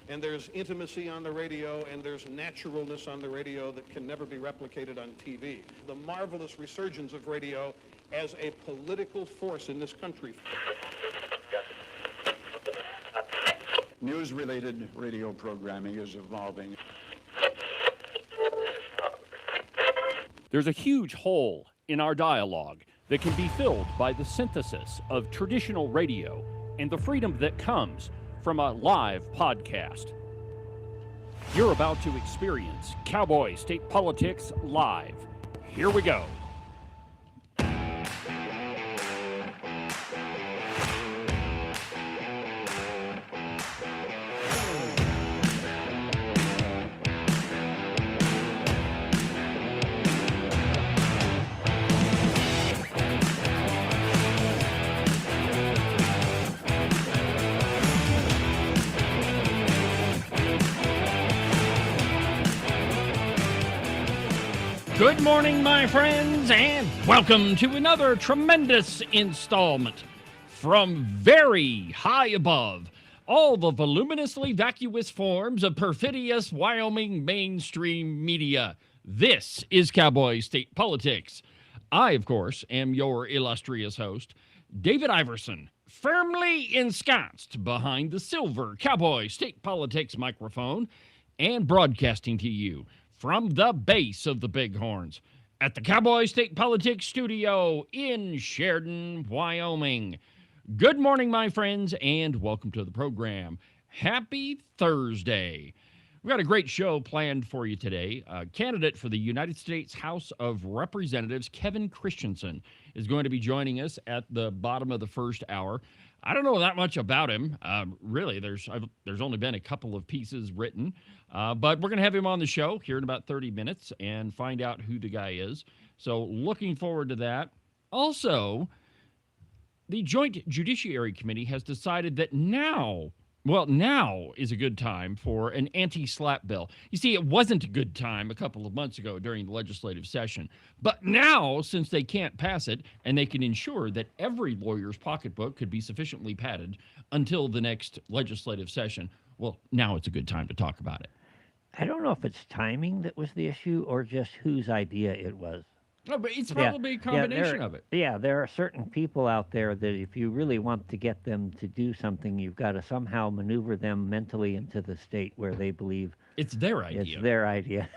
and there's intimacy on the radio, and there's naturalness on the radio that can never be replicated on TV. The marvelous resurgence of radio as a political force in this country. News-related radio programming is evolving. There's a huge hole in our dialogue that can be filled by the synthesis of traditional radio and the freedom that comes from a live podcast. You're about to experience Cowboy State Politics live. Here we go. Good morning, my friends, and welcome to another tremendous installment from very high above all the voluminously vacuous forms of perfidious Wyoming mainstream media. This is Cowboy State Politics. I, of course, am your illustrious host, David Iverson, firmly ensconced behind the silver Cowboy State Politics microphone and broadcasting to you from the base of the Bighorns at the Cowboy State Politics Studio in Sheridan, Wyoming. Good morning, my friends, and welcome to the program. Happy Thursday. We've got a great show planned for you today. Candidate for the United States House of Representatives, Kevin Christensen, is going to be joining us at the bottom of the first hour. I don't know that much about him. Really, there's only been a couple of pieces written. But we're going to have him on the show here in about 30 minutes and find out who the guy is. So looking forward to that. Also, the Joint Judiciary Committee has decided that now is a good time for an anti-SLAPP bill. You see, it wasn't a good time a couple of months ago during the legislative session. But now, since they can't pass it, and they can ensure that every lawyer's pocketbook could be sufficiently padded until the next legislative session, well, now it's a good time to talk about it. I don't know if it's timing that was the issue or just whose idea it was. No, but it's probably a combination of it. Yeah, there are certain people out there that if you really want to get them to do something, you've got to somehow maneuver them mentally into the state where they believe it's their idea. It's their idea.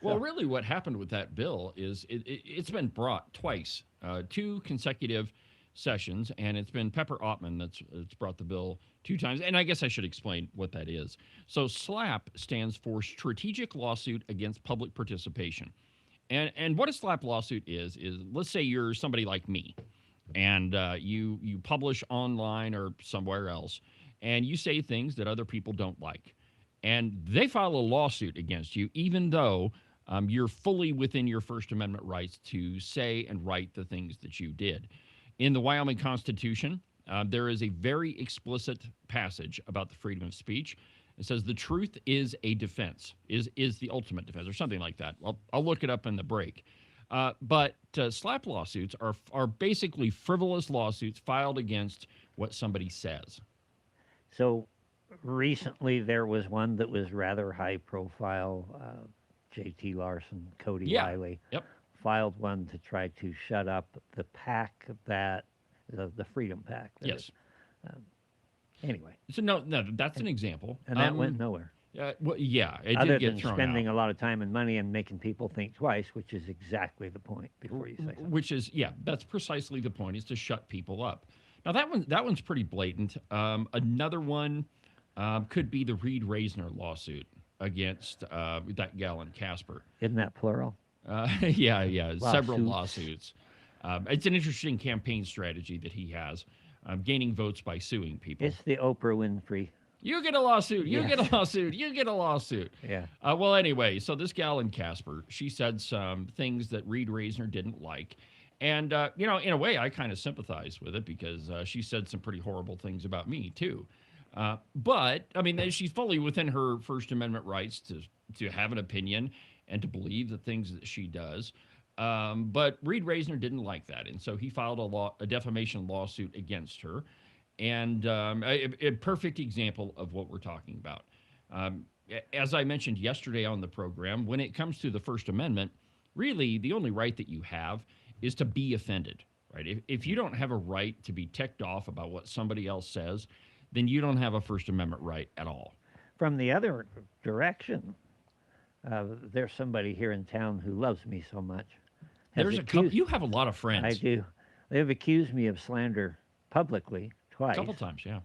Well, really what happened with that bill is it's been brought twice, 2 consecutive sessions, and it's been Pepper Ottman that's brought the bill 2 times. And I guess I should explain what that is. So SLAPP stands for Strategic Lawsuit Against Public Participation. And what a SLAPP lawsuit is let's say you're somebody like me, and you publish online or somewhere else, and you say things that other people don't like. And they file a lawsuit against you, even though you're fully within your First Amendment rights to say and write the things that you did. In the Wyoming Constitution, there is a very explicit passage about the freedom of speech. It says the truth is a defense, is the ultimate defense, or something like that. I'll look it up in the break. But SLAPP lawsuits are basically frivolous lawsuits filed against what somebody says. So recently there was one that was rather high profile. J.T. Larson, Cody Riley filed one to try to shut up the PAC the Freedom PAC. Yes. Anyway. So no, that's an example. And that went nowhere. Well, yeah, it Other did get than thrown spending out. a lot of time and money and making people think twice, which is exactly the point before you say something. Which is, that's precisely the point, is to shut people up. Now, that one's pretty blatant. Another one could be the Reed Reisner lawsuit against that gal in Casper. Isn't that plural? Yeah, several lawsuits. It's an interesting campaign strategy that he has, gaining votes by suing people. It's the Oprah Winfrey. You get a lawsuit, you get a lawsuit, you get a lawsuit. Yeah. Well, anyway, so this gal in Casper, she said some things that Reed Reisner didn't like. And, in a way, I kind of sympathize with it because she said some pretty horrible things about me, too. But, I mean, she's fully within her First Amendment rights to have an opinion and to believe the things that she does. But Reed Reisner didn't like that, and so he filed a defamation lawsuit against her. And a perfect example of what we're talking about. As I mentioned yesterday on the program, when it comes to the First Amendment, really the only right that you have is to be offended, right? If you don't have a right to be ticked off about what somebody else says, then you don't have a First Amendment right at all. From the other direction, there's somebody here in town who loves me so much. There's a couple. You have a lot of friends. I do. They've accused me of slander publicly twice. A couple times, yeah.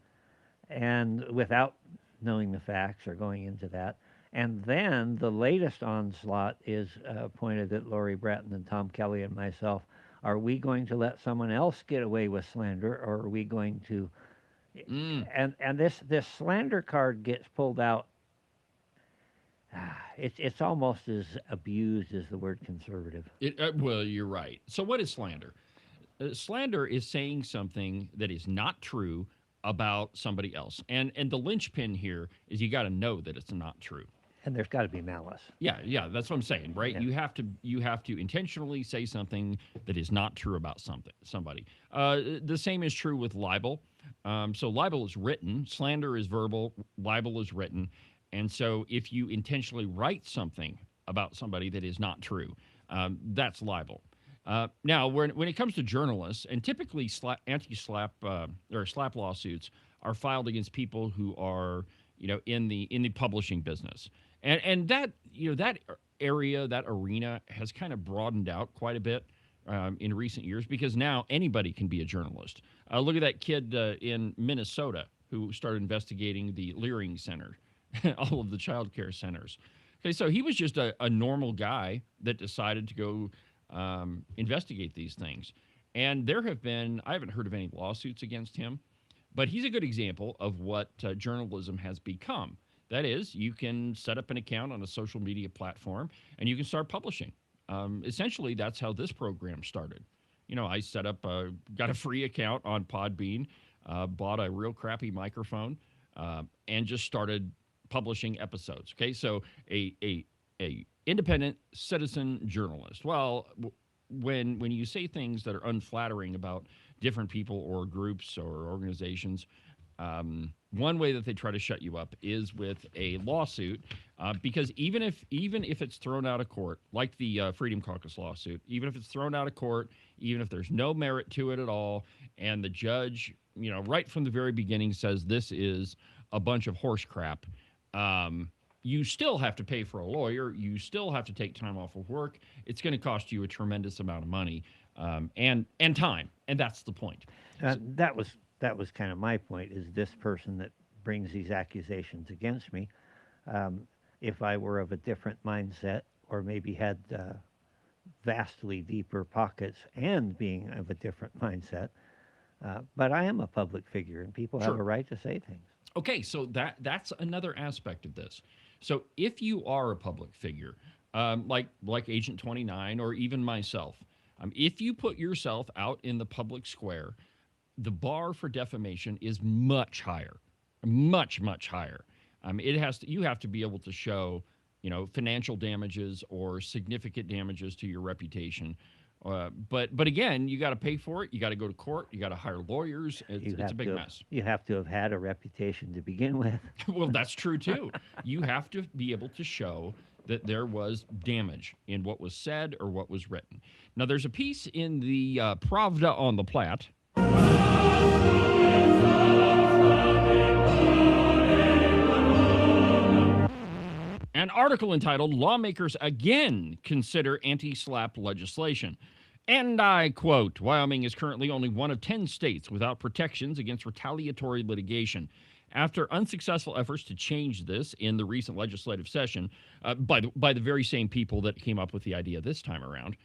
And without knowing the facts or going into that. And then the latest onslaught is pointed at Lori Bratton and Tom Kelly and myself. Are we going to let someone else get away with slander, or are we going to... And this slander card gets pulled out. It's almost as abused as the word conservative. Well, you're right. So what is slander? Slander is saying something that is not true about somebody else. And the linchpin here is you got to know that it's not true. And there's got to be malice. Yeah, that's what I'm saying, right? Yeah. You have to intentionally say something that is not true about somebody. The same is true with libel. So libel is written, slander is verbal, libel is written. And so if you intentionally write something about somebody that is not true, that's libel. Now, when it comes to journalists, and typically anti-slap or slap lawsuits are filed against people who are, in the publishing business, and that that area, that arena has kind of broadened out quite a bit in recent years, because now anybody can be a journalist. Look at that kid in Minnesota who started investigating the Leering Center, all of the child care centers. Okay, so he was just a normal guy that decided to go investigate these things. And there have been, I haven't heard of any lawsuits against him, but he's a good example of what journalism has become. That is, you can set up an account on a social media platform and you can start publishing. Essentially, that's how this program started. I set up, got a free account on Podbean, bought a real crappy microphone, and just started publishing episodes. Okay, so a independent citizen journalist. Well, when you say things that are unflattering about different people or groups or organizations, one way that they try to shut you up is with a lawsuit, because even if it's thrown out of court, like the Freedom Caucus lawsuit, even if it's thrown out of court, even if there's no merit to it at all, and the judge, right from the very beginning says this is a bunch of horse crap, you still have to pay for a lawyer. You still have to take time off of work. It's going to cost you a tremendous amount of money and time, and that's the point. That was kind of my point, is this person that brings these accusations against me, if I were of a different mindset, or maybe had vastly deeper pockets and being of a different mindset, but I am a public figure, and people have a right to say things. Okay, so that's another aspect of this. So if you are a public figure, like Agent 29 or even myself, if you put yourself out in the public square, the bar for defamation is much higher, much higher. You have to be able to show, financial damages or significant damages to your reputation. But again, you got to pay for it. You got to go to court. You got to hire lawyers. It's a big mess. You have to have had a reputation to begin with. Well, that's true too. You have to be able to show that there was damage in what was said or what was written. Now, there's a piece in the Pravda on the Platte. An article entitled "Lawmakers Again Consider Anti-SLAPP Legislation." And I quote, "Wyoming is currently only one of 10 states without protections against retaliatory litigation. After unsuccessful efforts to change this in the recent legislative session, by the very same people that came up with the idea this time around."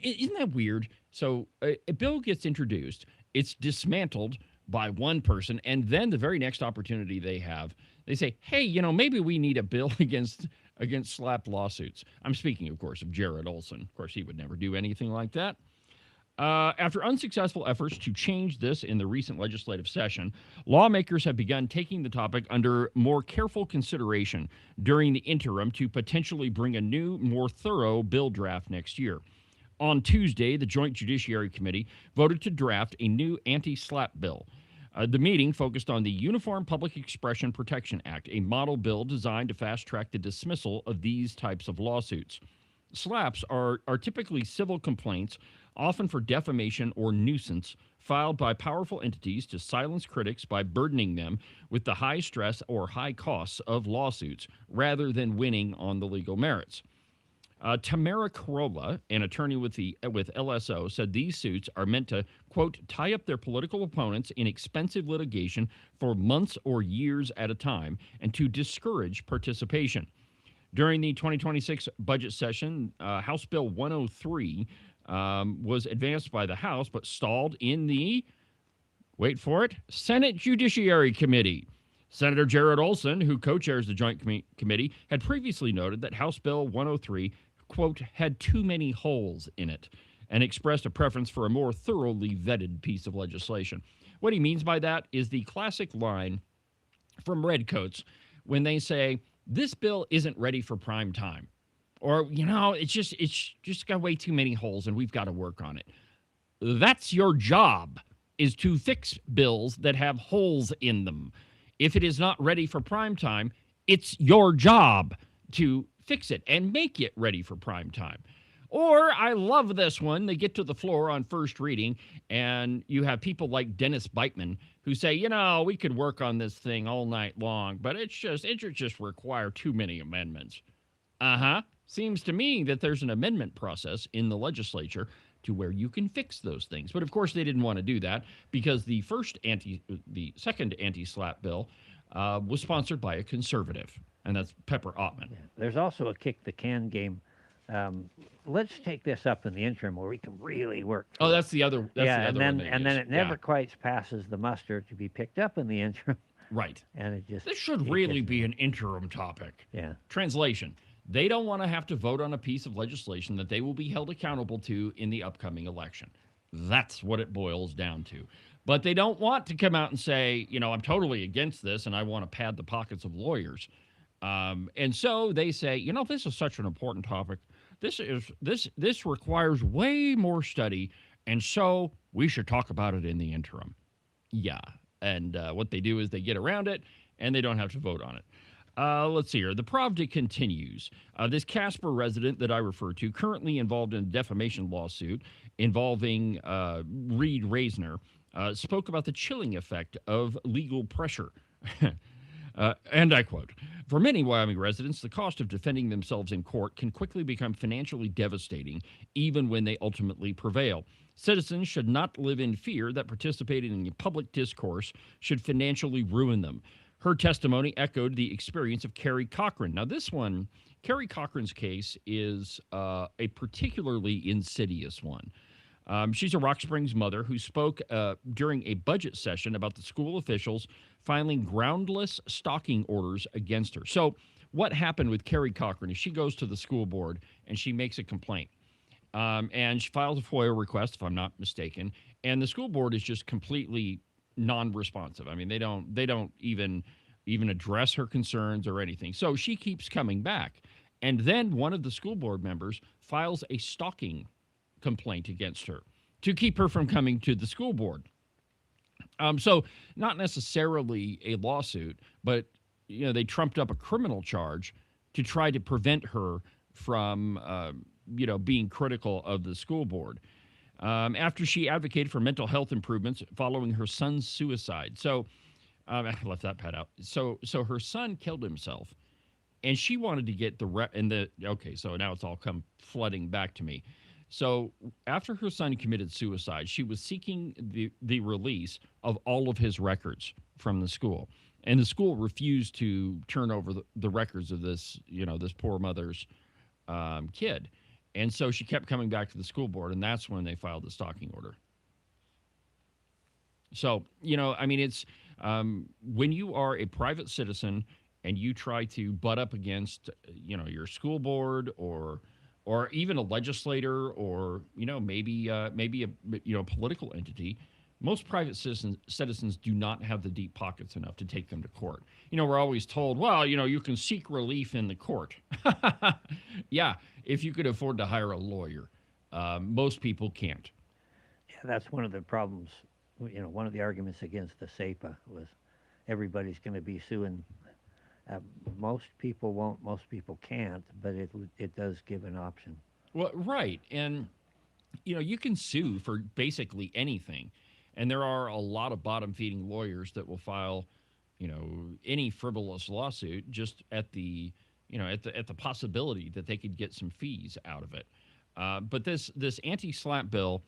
Isn't that weird? So a bill gets introduced, it's dismantled by one person, and then the very next opportunity they have, they say, hey, maybe we need a bill against SLAPP lawsuits. I'm speaking, of course, of Jared Olson. Of course, he would never do anything like that. After unsuccessful efforts to change this in the recent legislative session, lawmakers have begun taking the topic under more careful consideration during the interim to potentially bring a new, more thorough bill draft next year. On Tuesday, the Joint Judiciary Committee voted to draft a new anti-SLAPP bill. The meeting focused on the Uniform Public Expression Protection Act, a model bill designed to fast-track the dismissal of these types of lawsuits. SLAPs are typically civil complaints, often for defamation or nuisance, filed by powerful entities to silence critics by burdening them with the high stress or high costs of lawsuits rather than winning on the legal merits. Tamara Corolla, an attorney with LSO, said these suits are meant to, quote, tie up their political opponents in expensive litigation for months or years at a time and to discourage participation. During the 2026 budget session, House Bill 103 was advanced by the House but stalled in the, wait for it, Senate Judiciary Committee. Senator Jared Olson, who co-chairs the Joint Committee, had previously noted that House Bill 103, quote, had too many holes in it and expressed a preference for a more thoroughly vetted piece of legislation. What he means by that is the classic line from Redcoats when they say, this bill isn't ready for prime time. Or, it's just got way too many holes and we've got to work on it. That's your job, is to fix bills that have holes in them. If it is not ready for prime time, it's your job to fix it and make it ready for prime time. Or, I love this one, they get to the floor on first reading, and you have people like Dennis Beitman who say, we could work on this thing all night long, but it just require too many amendments. Seems to me that there's an amendment process in the legislature to where you can fix those things. But of course, they didn't want to do that because the second anti-SLAPP bill was sponsored by a conservative, and that's Pepper Ottman. Yeah. There's also a kick the can game. Let's take this up in the interim where we can really work. Oh, that's the other. And then it never quite passes the muster to be picked up in the interim. Right. And this should really be an interim topic. Yeah. Translation. They don't want to have to vote on a piece of legislation that they will be held accountable to in the upcoming election. That's what it boils down to. But they don't want to come out and say, I'm totally against this and I want to pad the pockets of lawyers. And so they say, this is such an important topic. This requires way more study, and so we should talk about it in the interim. Yeah. And what they do is they get around it and they don't have to vote on it. Let's see here. The Pravda continues. This Casper resident that I referred to, currently involved in a defamation lawsuit involving Reed Reisner, spoke about the chilling effect of legal pressure. And I quote, "For many Wyoming residents, the cost of defending themselves in court can quickly become financially devastating, even when they ultimately prevail. Citizens should not live in fear that participating in public discourse should financially ruin them." Her testimony echoed the experience of Carrie Cochran. Now, Carrie Cochran's case is a particularly insidious one. She's a Rock Springs mother who spoke during a budget session about the school officials filing groundless stalking orders against her. So what happened with Carrie Cochran is she goes to the school board and she makes a complaint. And she files a FOIA request, if I'm not mistaken, and the school board is just completely non-responsive. I mean, they don't even address her concerns or anything. So she keeps coming back. And then one of the school board members files a stalking complaint against her to keep her from coming to the school board. So not necessarily a lawsuit, but they trumped up a criminal charge to try to prevent her from being critical of the school board. After she advocated for mental health improvements following her son's suicide. So I left that part out. So her son killed himself, and she wanted to get so now it's all come flooding back to me. So after her son committed suicide, she was seeking the release of all of his records from the school. And the school refused to turn over the records of this poor mother's kid. And so she kept coming back to the school board, and that's when they filed the stalking order. So, it's when you are a private citizen and you try to butt up against, your school board or even a legislator or, maybe a political entity, most private citizens do not have the deep pockets enough to take them to court. We're always told, well, you can seek relief in the court. Yeah, if you could afford to hire a lawyer. Most people can't. Yeah, that's one of the problems one of the arguments against the SEPA was everybody's going to be suing. Most people won't, most people can't, but it does give an option. Well, right. And, you can sue for basically anything. And there are a lot of bottom feeding lawyers that will file, any frivolous lawsuit just at the, at the possibility that they could get some fees out of it. But this anti-SLAPP bill,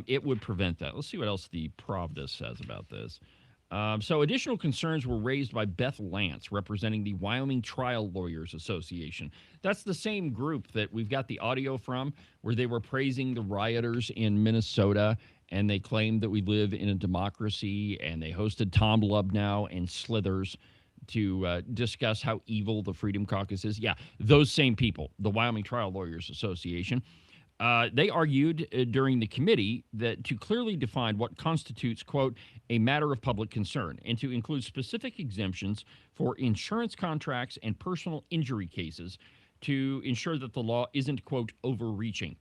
it would prevent that. Let's see what else the Pravda says about this. So additional concerns were raised by Beth Lance, representing the Wyoming Trial Lawyers Association. That's the same group that we've got the audio from, where they were praising the rioters in Minnesota, and they claimed that we live in a democracy, and they hosted Tom Lubnow and Slithers to discuss how evil the Freedom Caucus is. Yeah, those same people, the Wyoming Trial Lawyers Association. They argued during the committee that to clearly define what constitutes, quote, a matter of public concern, and to include specific exemptions for insurance contracts and personal injury cases to ensure that the law isn't, quote, overreaching.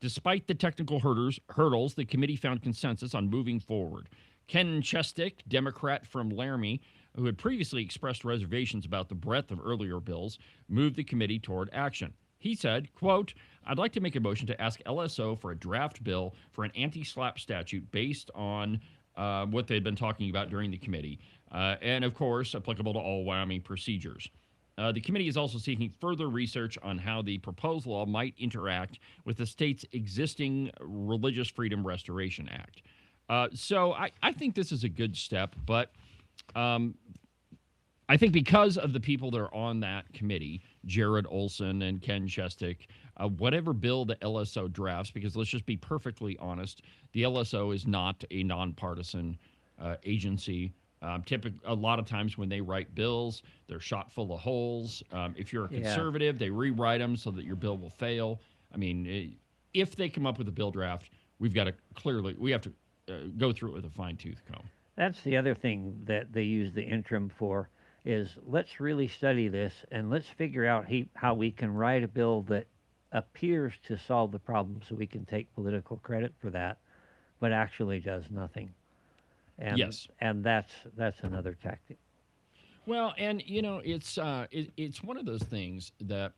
Despite the technical hurdles, the committee found consensus on moving forward. Ken Chestick, Democrat from Laramie, who had previously expressed reservations about the breadth of earlier bills, moved the committee toward action. He said, quote, I'd like to make a motion to ask LSO for a draft bill for an anti-SLAPP statute based on what they'd been talking about during the committee, and, of course, applicable to all Wyoming procedures. The committee is also seeking further research on how the proposed law might interact with the state's existing Religious Freedom Restoration Act. So I think this is a good step, but I think because of the people that are on that committee, Jared Olson and Ken Chestick, whatever bill the LSO drafts, because let's just be perfectly honest, the LSO is not a nonpartisan agency. A lot of times when they write bills, they're shot full of holes. If you're a conservative, they rewrite them so that your bill will fail. I mean, if they come up with a bill draft, we have to go through it with a fine-tooth comb. That's the other thing that they use the interim for, is let's really study this and let's figure out how we can write a bill that appears to solve the problem so we can take political credit for that, but actually does nothing. And, yes. And that's another tactic. Well, and, it's one of those things that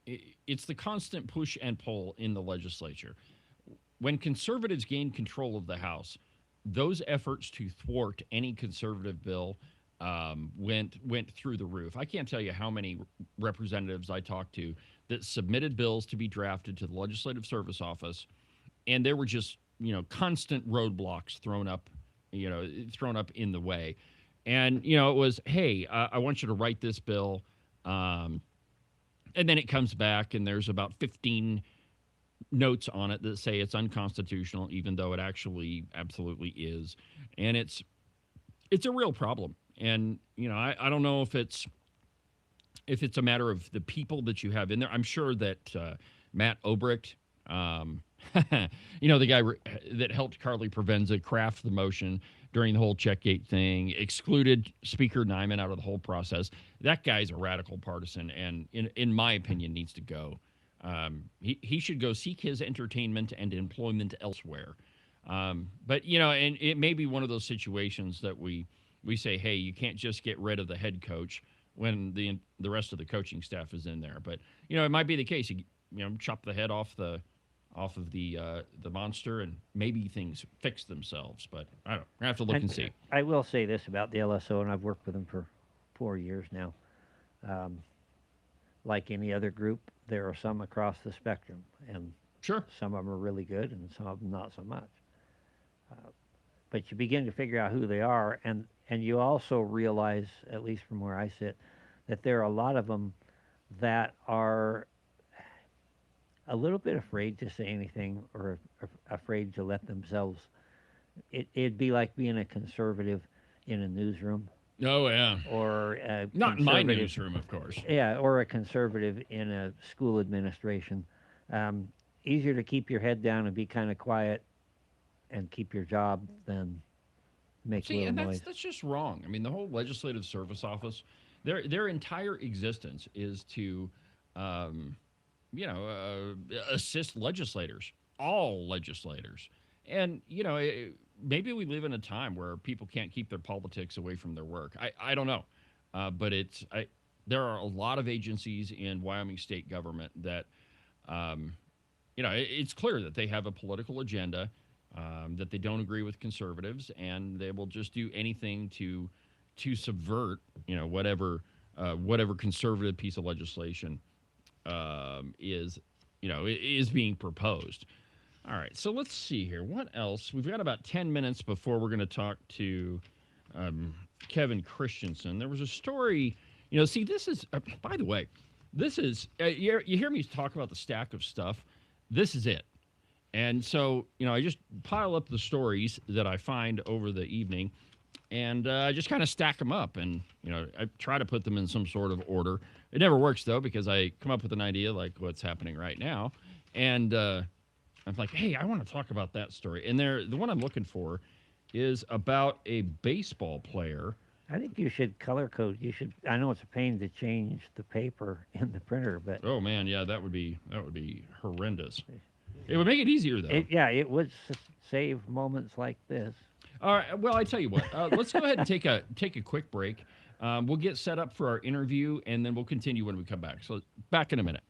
it's the constant push and pull in the legislature. When conservatives gain control of the House, those efforts to thwart any conservative bill went through the roof. I can't tell you how many representatives I talked to that submitted bills to be drafted to the Legislative Service Office, and there were just constant roadblocks thrown up in the way. And it was, hey, I want you to write this bill, and then it comes back and there's about 15 notes on it that say it's unconstitutional, even though it actually absolutely is. And it's a real problem. And, I don't know if it's a matter of the people that you have in there. I'm sure that Matt Obrecht, the guy that helped Carly Provenza craft the motion during the whole Checkgate thing, excluded Speaker Nyman out of the whole process. That guy's a radical partisan and, in my opinion, needs to go. He should go seek his entertainment and employment elsewhere. But, and it may be one of those situations that we say, hey, you can't just get rid of the head coach when the rest of the coaching staff is in there. But, it might be the case. You chop the head off of the monster and maybe things fix themselves. But I don't know. I have to look and see. I will say this about the LSO, and I've worked with them for 4 years now. Like any other group, there are some across the spectrum, and sure, some of them are really good and some of them not so much. But you begin to figure out who they are, and you also realize, at least from where I sit, that there are a lot of them that are a little bit afraid to say anything or afraid to let themselves. It'd be like being a conservative in a newsroom. Oh, yeah. Or not in my newsroom, of course. Yeah, or a conservative in a school administration. Easier to keep your head down and be kind of quiet and keep your job than make a little noise. That's just wrong. I mean, the whole Legislative Service Office, their entire existence is to, assist legislators, all legislators. And, maybe we live in a time where people can't keep their politics away from their work. I don't know. But there are a lot of agencies in Wyoming state government that, it's clear that they have a political agenda, that they don't agree with conservatives, and they will just do anything to subvert, whatever conservative piece of legislation is being proposed. All right, so let's see here. What else? We've got about 10 minutes before we're going to talk to Kevin Christensen. There was a story, this is, by the way, this is, you hear me talk about the stack of stuff. This is it. And so, I just pile up the stories that I find over the evening, and I just kind of stack them up, and, I try to put them in some sort of order. It never works, though, because I come up with an idea like what's happening right now, and I'm like, hey, I want to talk about that story. And the one I'm looking for is about a baseball player. I think you should color code. I know it's a pain to change the paper in the printer, but... Oh, man, yeah, that would be horrendous. It would make it easier, though. It would save moments like this. All right. Well, I tell you what. Let's go ahead and take a quick break. We'll get set up for our interview, and then we'll continue when we come back. So back in a minute.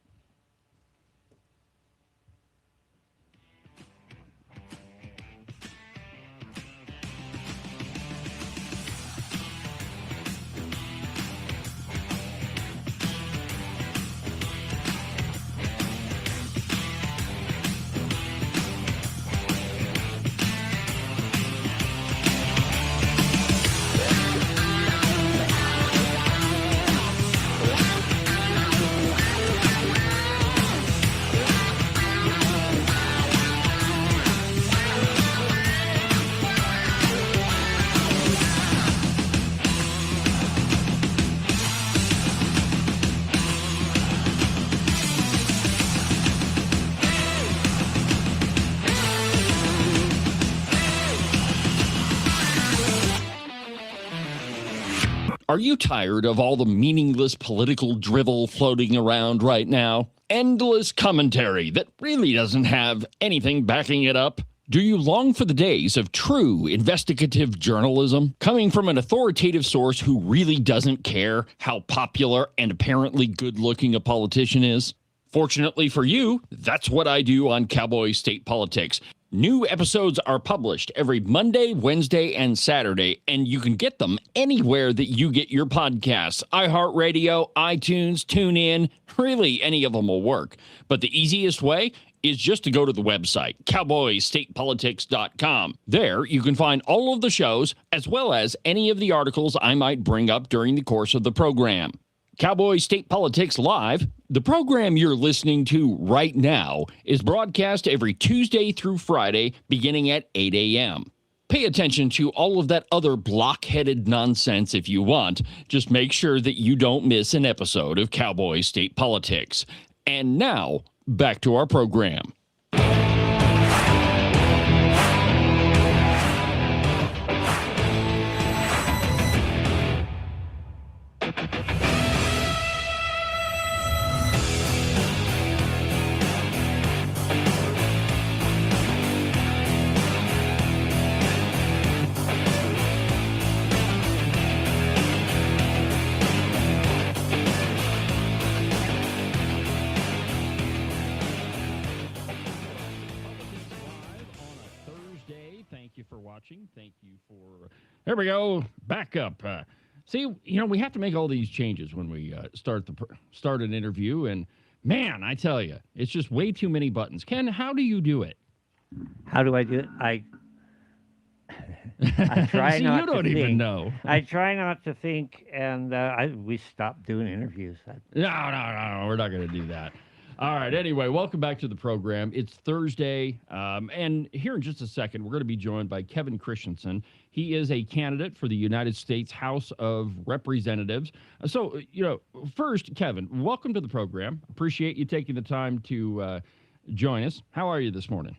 Are you tired of all the meaningless political drivel floating around right now? Endless commentary that really doesn't have anything backing it up? Do you long for the days of true investigative journalism coming from an authoritative source who really doesn't care how popular and apparently good-looking a politician is? Fortunately for you, that's what I do on Cowboy State Politics. New episodes are published every Monday, Wednesday, and Saturday, and you can get them anywhere that you get your podcasts. iHeartRadio, iTunes, TuneIn, really any of them will work. But the easiest way is just to go to the website, cowboystatepolitics.com. There, you can find all of the shows, as well as any of the articles I might bring up during the course of the program. Cowboy State Politics Live, the program you're listening to right now, is broadcast every Tuesday through Friday, beginning at 8 a.m. Pay attention to all of that other block-headed nonsense if you want. Just make sure that you don't miss an episode of Cowboy State Politics. And now, back to our program. Thank you for... There we go. Back up. See, we have to make all these changes when we start an interview, and man, I tell you, it's just way too many buttons. Ken, how do you do it? How do I do it? I try See, not you don't to even think. know. I try not to think, and we stopped doing interviews. No, we're not going to do that. All right. Anyway, welcome back to the program. It's Thursday, and here in just a second, we're going to be joined by Kevin Christensen. He is a candidate for the United States House of Representatives. So, first, Kevin, welcome to the program. Appreciate you taking the time to join us. How are you this morning?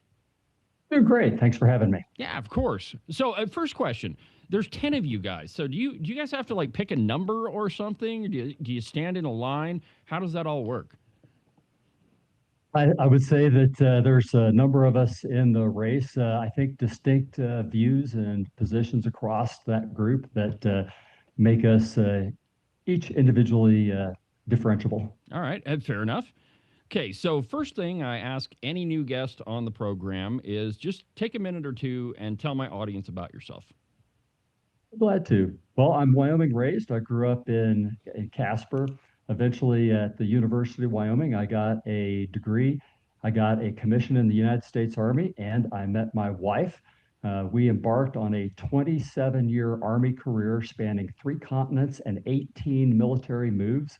Doing great. Thanks for having me. Yeah, of course. So, first question. There's 10 of you guys. So, do you guys have to pick a number or something? Do you stand in a line? How does that all work? I would say that there's a number of us in the race. I think distinct views and positions across that group that make us each individually differentiable. All right, fair enough. Okay, so first thing I ask any new guest on the program is just take a minute or two and tell my audience about yourself. Glad to. Well, I'm Wyoming raised. I grew up in Casper. Eventually, at the University of Wyoming, I got a degree. I got a commission in the United States Army, and I met my wife. We embarked on a 27-year Army career spanning 3 continents and 18 military moves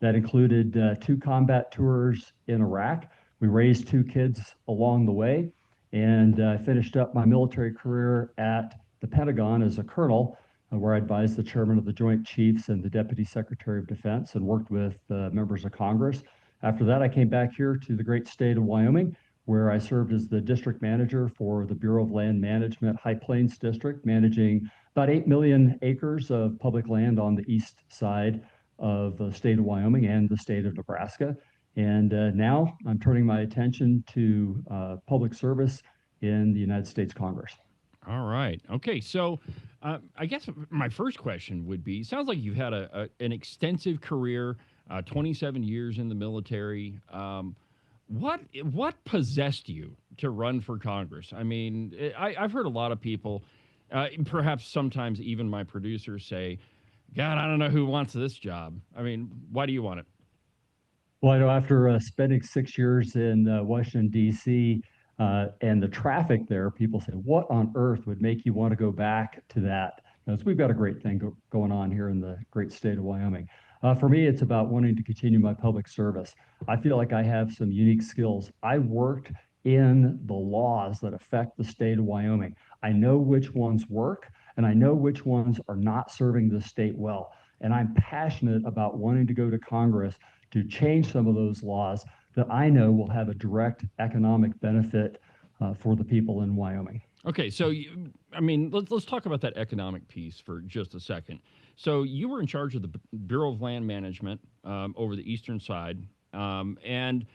that included 2 combat tours in Iraq. We raised 2 kids along the way, and finished up my military career at the Pentagon as a colonel, where I advised the chairman of the Joint Chiefs and the Deputy Secretary of Defense and worked with members of Congress. After that, I came back here to the great state of Wyoming, where I served as the district manager for the Bureau of Land Management High Plains District, managing about 8 million acres of public land on the east side of the state of Wyoming and the state of Nebraska. And now I'm turning my attention to public service in the United States Congress. All right. Okay. So I guess my first question would be, sounds like you've had an extensive career, 27 years in the military. What possessed you to run for Congress? I mean, I've heard a lot of people, perhaps sometimes even my producers say, God, I don't know who wants this job. I mean, why do you want it? Well, I know after spending 6 years in Washington, D.C., and the traffic there, people say, what on earth would make you want to go back to that? Because we've got a great thing going on here in the great state of Wyoming. For me, it's about wanting to continue my public service. I feel like I have some unique skills. I worked in the laws that affect the state of Wyoming. I know which ones work, and I know which ones are not serving the state well. And I'm passionate about wanting to go to Congress to change some of those laws that I know will have a direct economic benefit for the people in Wyoming. Okay, so let's talk about that economic piece for just a second. So you were in charge of the Bureau of Land Management over the eastern side, and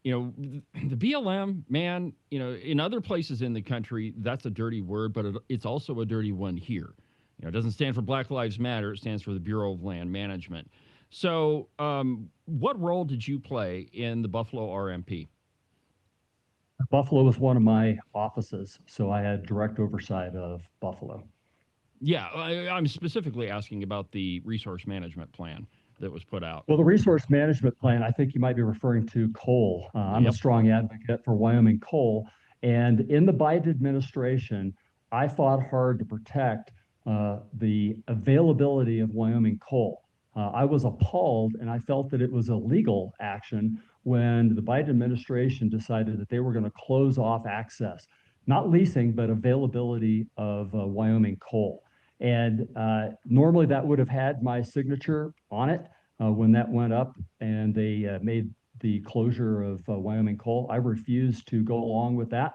the BLM, man, in other places in the country that's a dirty word, but it's also a dirty one here. It doesn't stand for Black Lives Matter; it stands for the Bureau of Land Management. So, what role did you play in the Buffalo RMP? Buffalo was one of my offices, so I had direct oversight of Buffalo. Yeah, I'm specifically asking about the resource management plan that was put out. Well, the resource management plan, I think you might be referring to coal. I'm a strong advocate for Wyoming coal. And in the Biden administration, I fought hard to protect the availability of Wyoming coal. I was appalled, and I felt that it was a legal action when the Biden administration decided that they were going to close off access, not leasing, but availability of Wyoming coal. And normally that would have had my signature on it when that went up and they made the closure of Wyoming coal. I refused to go along with that.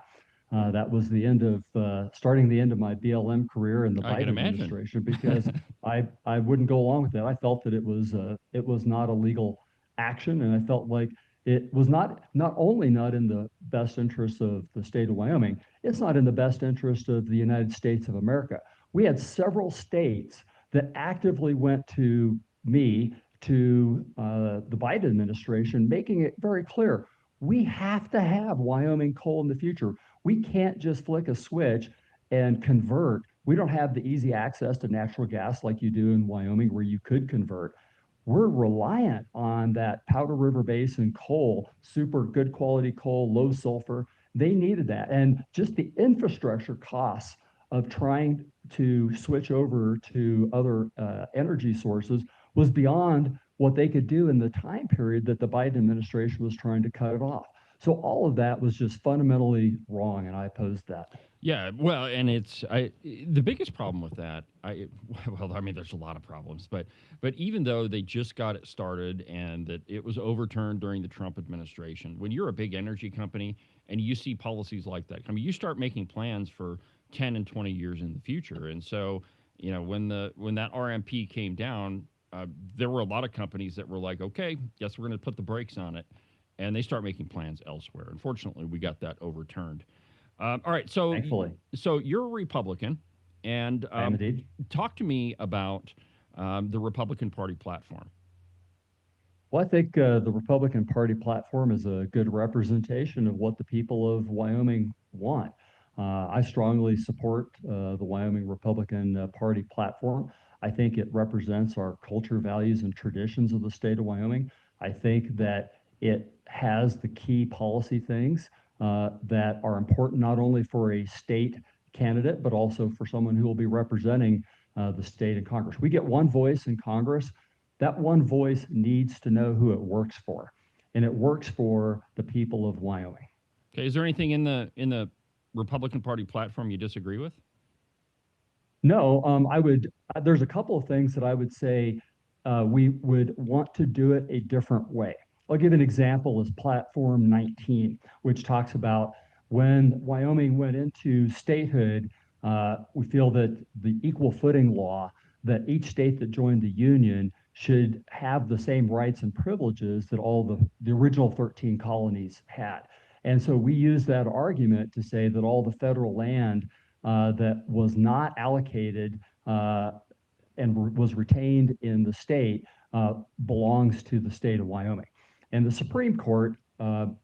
That was the end of starting the end of my BLM career in the Biden administration because I wouldn't go along with that. I felt that it was not a legal action, and I felt like it was not only not in the best interest of the state of Wyoming, it's not in the best interest of the United States of America. We had several states that actively went to me, to the Biden administration, making it very clear, we have to have Wyoming coal in the future. We can't just flick a switch and convert. We don't have the easy access to natural gas like you do in Wyoming where you could convert. We're reliant on that Powder River Basin coal, super good quality coal, low sulfur. They needed that. And just the infrastructure costs of trying to switch over to other energy sources was beyond what they could do in the time period that the Biden administration was trying to cut it off. So all of that was just fundamentally wrong, and I opposed that. Yeah, well, and the biggest problem with that. There's a lot of problems, but even though they just got it started and that it was overturned during the Trump administration, when you're a big energy company and you see policies like that, you start making plans for 10 and 20 years in the future. And so, when that RMP came down, there were a lot of companies that were like, okay, guess we're going to put the brakes on it. and they start making plans elsewhere. Unfortunately, we got that overturned. All right, so Thankfully. So you're a Republican, and I am indeed. talk to me about the Republican Party platform. Well, I think the Republican Party platform is a good representation of what the people of Wyoming want. I strongly support the Wyoming Republican Party platform. I think it represents our culture, values, and traditions of the state of Wyoming. I think that it has the key policy things that are important not only for a state candidate, but also for someone who will be representing the state in Congress. We get one voice in Congress. That one voice needs to know who it works for, and it works for the people of Wyoming. Okay, is there anything in the Republican Party platform you disagree with? No, I would. There's a couple of things that I would say we would want to do it a different way. I'll give an example as Platform 19, which talks about when Wyoming went into statehood, we feel that the equal footing law, that each state that joined the Union should have the same rights and privileges that all the original 13 colonies had. And so we use that argument to say that all the federal land that was not allocated and was retained in the state belongs to the state of Wyoming. And the Supreme Court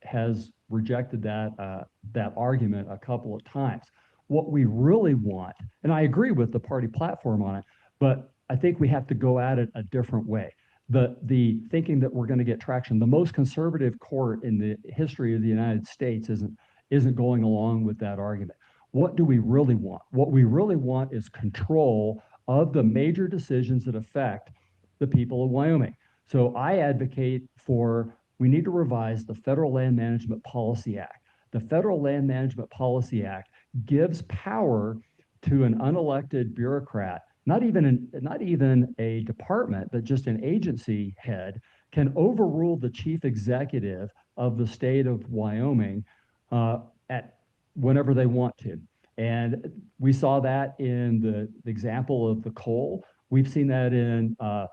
has rejected that argument a couple of times. What we really want, and I agree with the party platform on it, but I think we have to go at it a different way. The thinking that we're going to get traction, the most conservative court in the history of the United States isn't going along with that argument. What do we really want? What we really want is control of the major decisions that affect the people of Wyoming. So I advocate for, we need to revise the Federal Land Management Policy Act. The Federal Land Management Policy Act gives power to an unelected bureaucrat, not even a department, but just an agency head, can overrule the chief executive of the state of Wyoming at whenever they want to. And we saw that in the example of the coal. We've seen that in a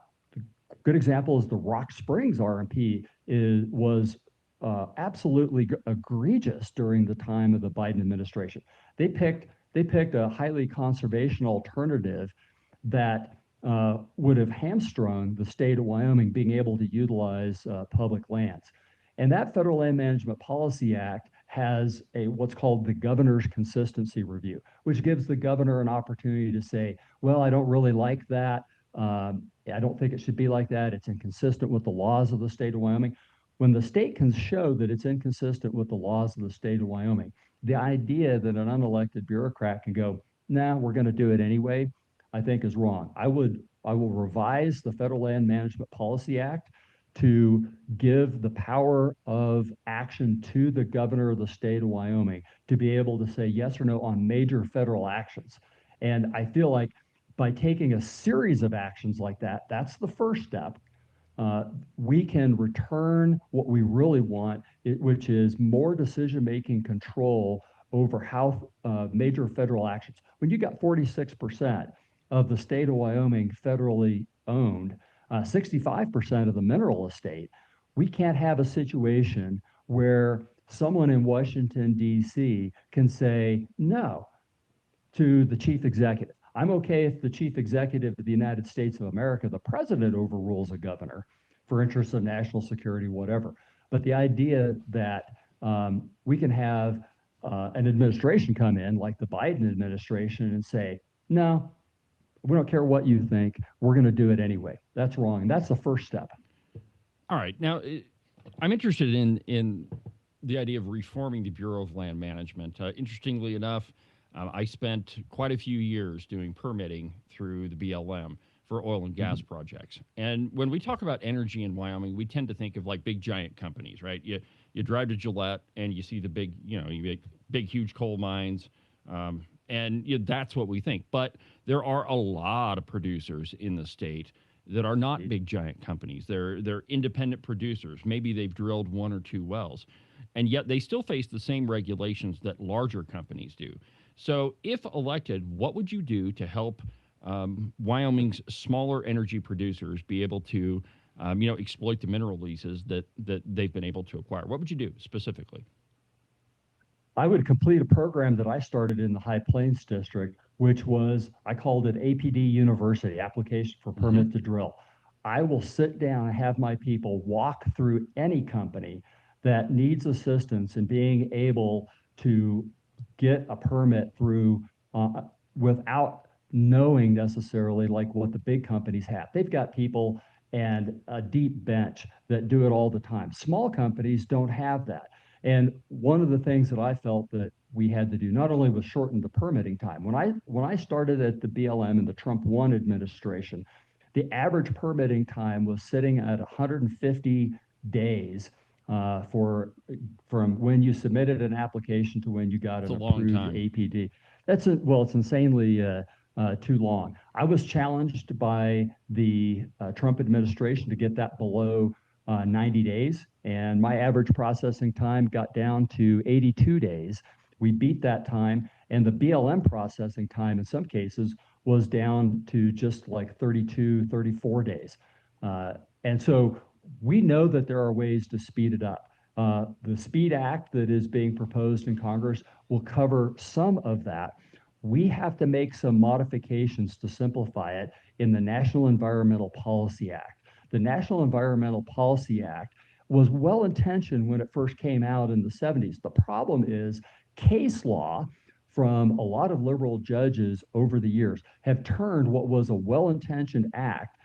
good example is the Rock Springs RMP was absolutely egregious during the time of the Biden administration. They picked a highly conservation alternative that would have hamstrung the state of Wyoming being able to utilize public lands. And that Federal Land Management Policy Act has what's called the Governor's Consistency Review, which gives the governor an opportunity to say, well, I don't really like that. I don't think it should be like that. It's inconsistent with the laws of the state of Wyoming. When the state can show that it's inconsistent with the laws of the state of Wyoming, the idea that an unelected bureaucrat can go, nah, we're going to do it anyway, I think is wrong. I will revise the Federal Land Management Policy Act to give the power of action to the governor of the state of Wyoming to be able to say yes or no on major federal actions. And I feel like by taking a series of actions like that, that's the first step. We can return what we really want, which is more decision-making control over how major federal actions. When you got 46% of the state of Wyoming federally owned, 65% of the mineral estate, we can't have a situation where someone in Washington, D.C. can say no to the chief executive. I'm okay if the chief executive of the United States of America, the president, overrules a governor for interests of national security, whatever. But the idea that we can have an administration come in, like the Biden administration, and say, no, we don't care what you think, we're going to do it anyway. That's wrong. And that's the first step. All right. Now, I'm interested in the idea of reforming the Bureau of Land Management. Interestingly enough, I spent quite a few years doing permitting through the BLM for oil and gas projects. And when we talk about energy in Wyoming, we tend to think of like big giant companies, right? You drive to Gillette and you see the big, big huge coal mines, and that's what we think. But there are a lot of producers in the state that are not big giant companies. They're independent producers. Maybe they've drilled one or two wells, and yet they still face the same regulations that larger companies do. So if elected, what would you do to help Wyoming's smaller energy producers be able to exploit the mineral leases that they've been able to acquire? What would you do specifically? I would complete a program that I started in the High Plains District, which was, I called it APD University, Application for Permit to Drill. I will sit down and have my people walk through any company that needs assistance in being able to get a permit through without knowing necessarily like what the big companies have. They've got people and a deep bench that do it all the time. Small companies don't have that. And one of the things that I felt that we had to do not only was shorten the permitting time. When I started at the BLM in the Trump 1 administration, the average permitting time was sitting at 150 days from when you submitted an application to when you got an approved APD. It's insanely too long. I was challenged by the Trump administration to get that below 90 days, and my average processing time got down to 82 days. We beat that time, and the BLM processing time in some cases was down to just like 32, 34 days. And so we know that there are ways to speed it up. The SPEED Act that is being proposed in Congress will cover some of that. We have to make some modifications to simplify it in the National Environmental Policy Act. The National Environmental Policy Act was well-intentioned when it first came out in the 70s. The problem is case law from a lot of liberal judges over the years have turned what was a well-intentioned act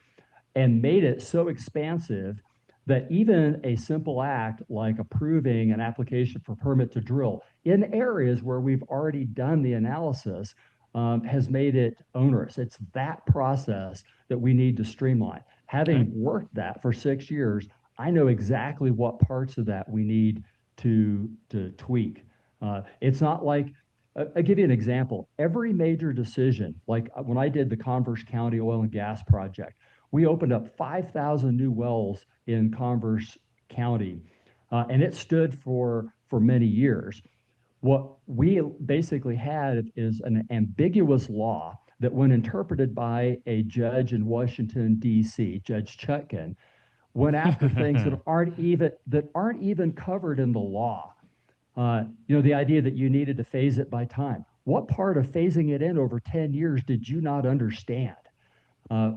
and made it so expansive that even a simple act like approving an application for permit to drill in areas where we've already done the analysis has made it onerous. It's that process that we need to streamline. Having worked that for 6 years, I know exactly what parts of that we need to tweak. It's not like, I'll give you an example. Every major decision, like when I did the Converse County oil and gas project, we opened up 5,000 new wells in Converse County, and it stood for many years. What we basically had is an ambiguous law that when interpreted by a judge in Washington, D.C., Judge Chutkan, went after things that aren't even covered in the law. The idea that you needed to phase it by time. What part of phasing it in over 10 years did you not understand?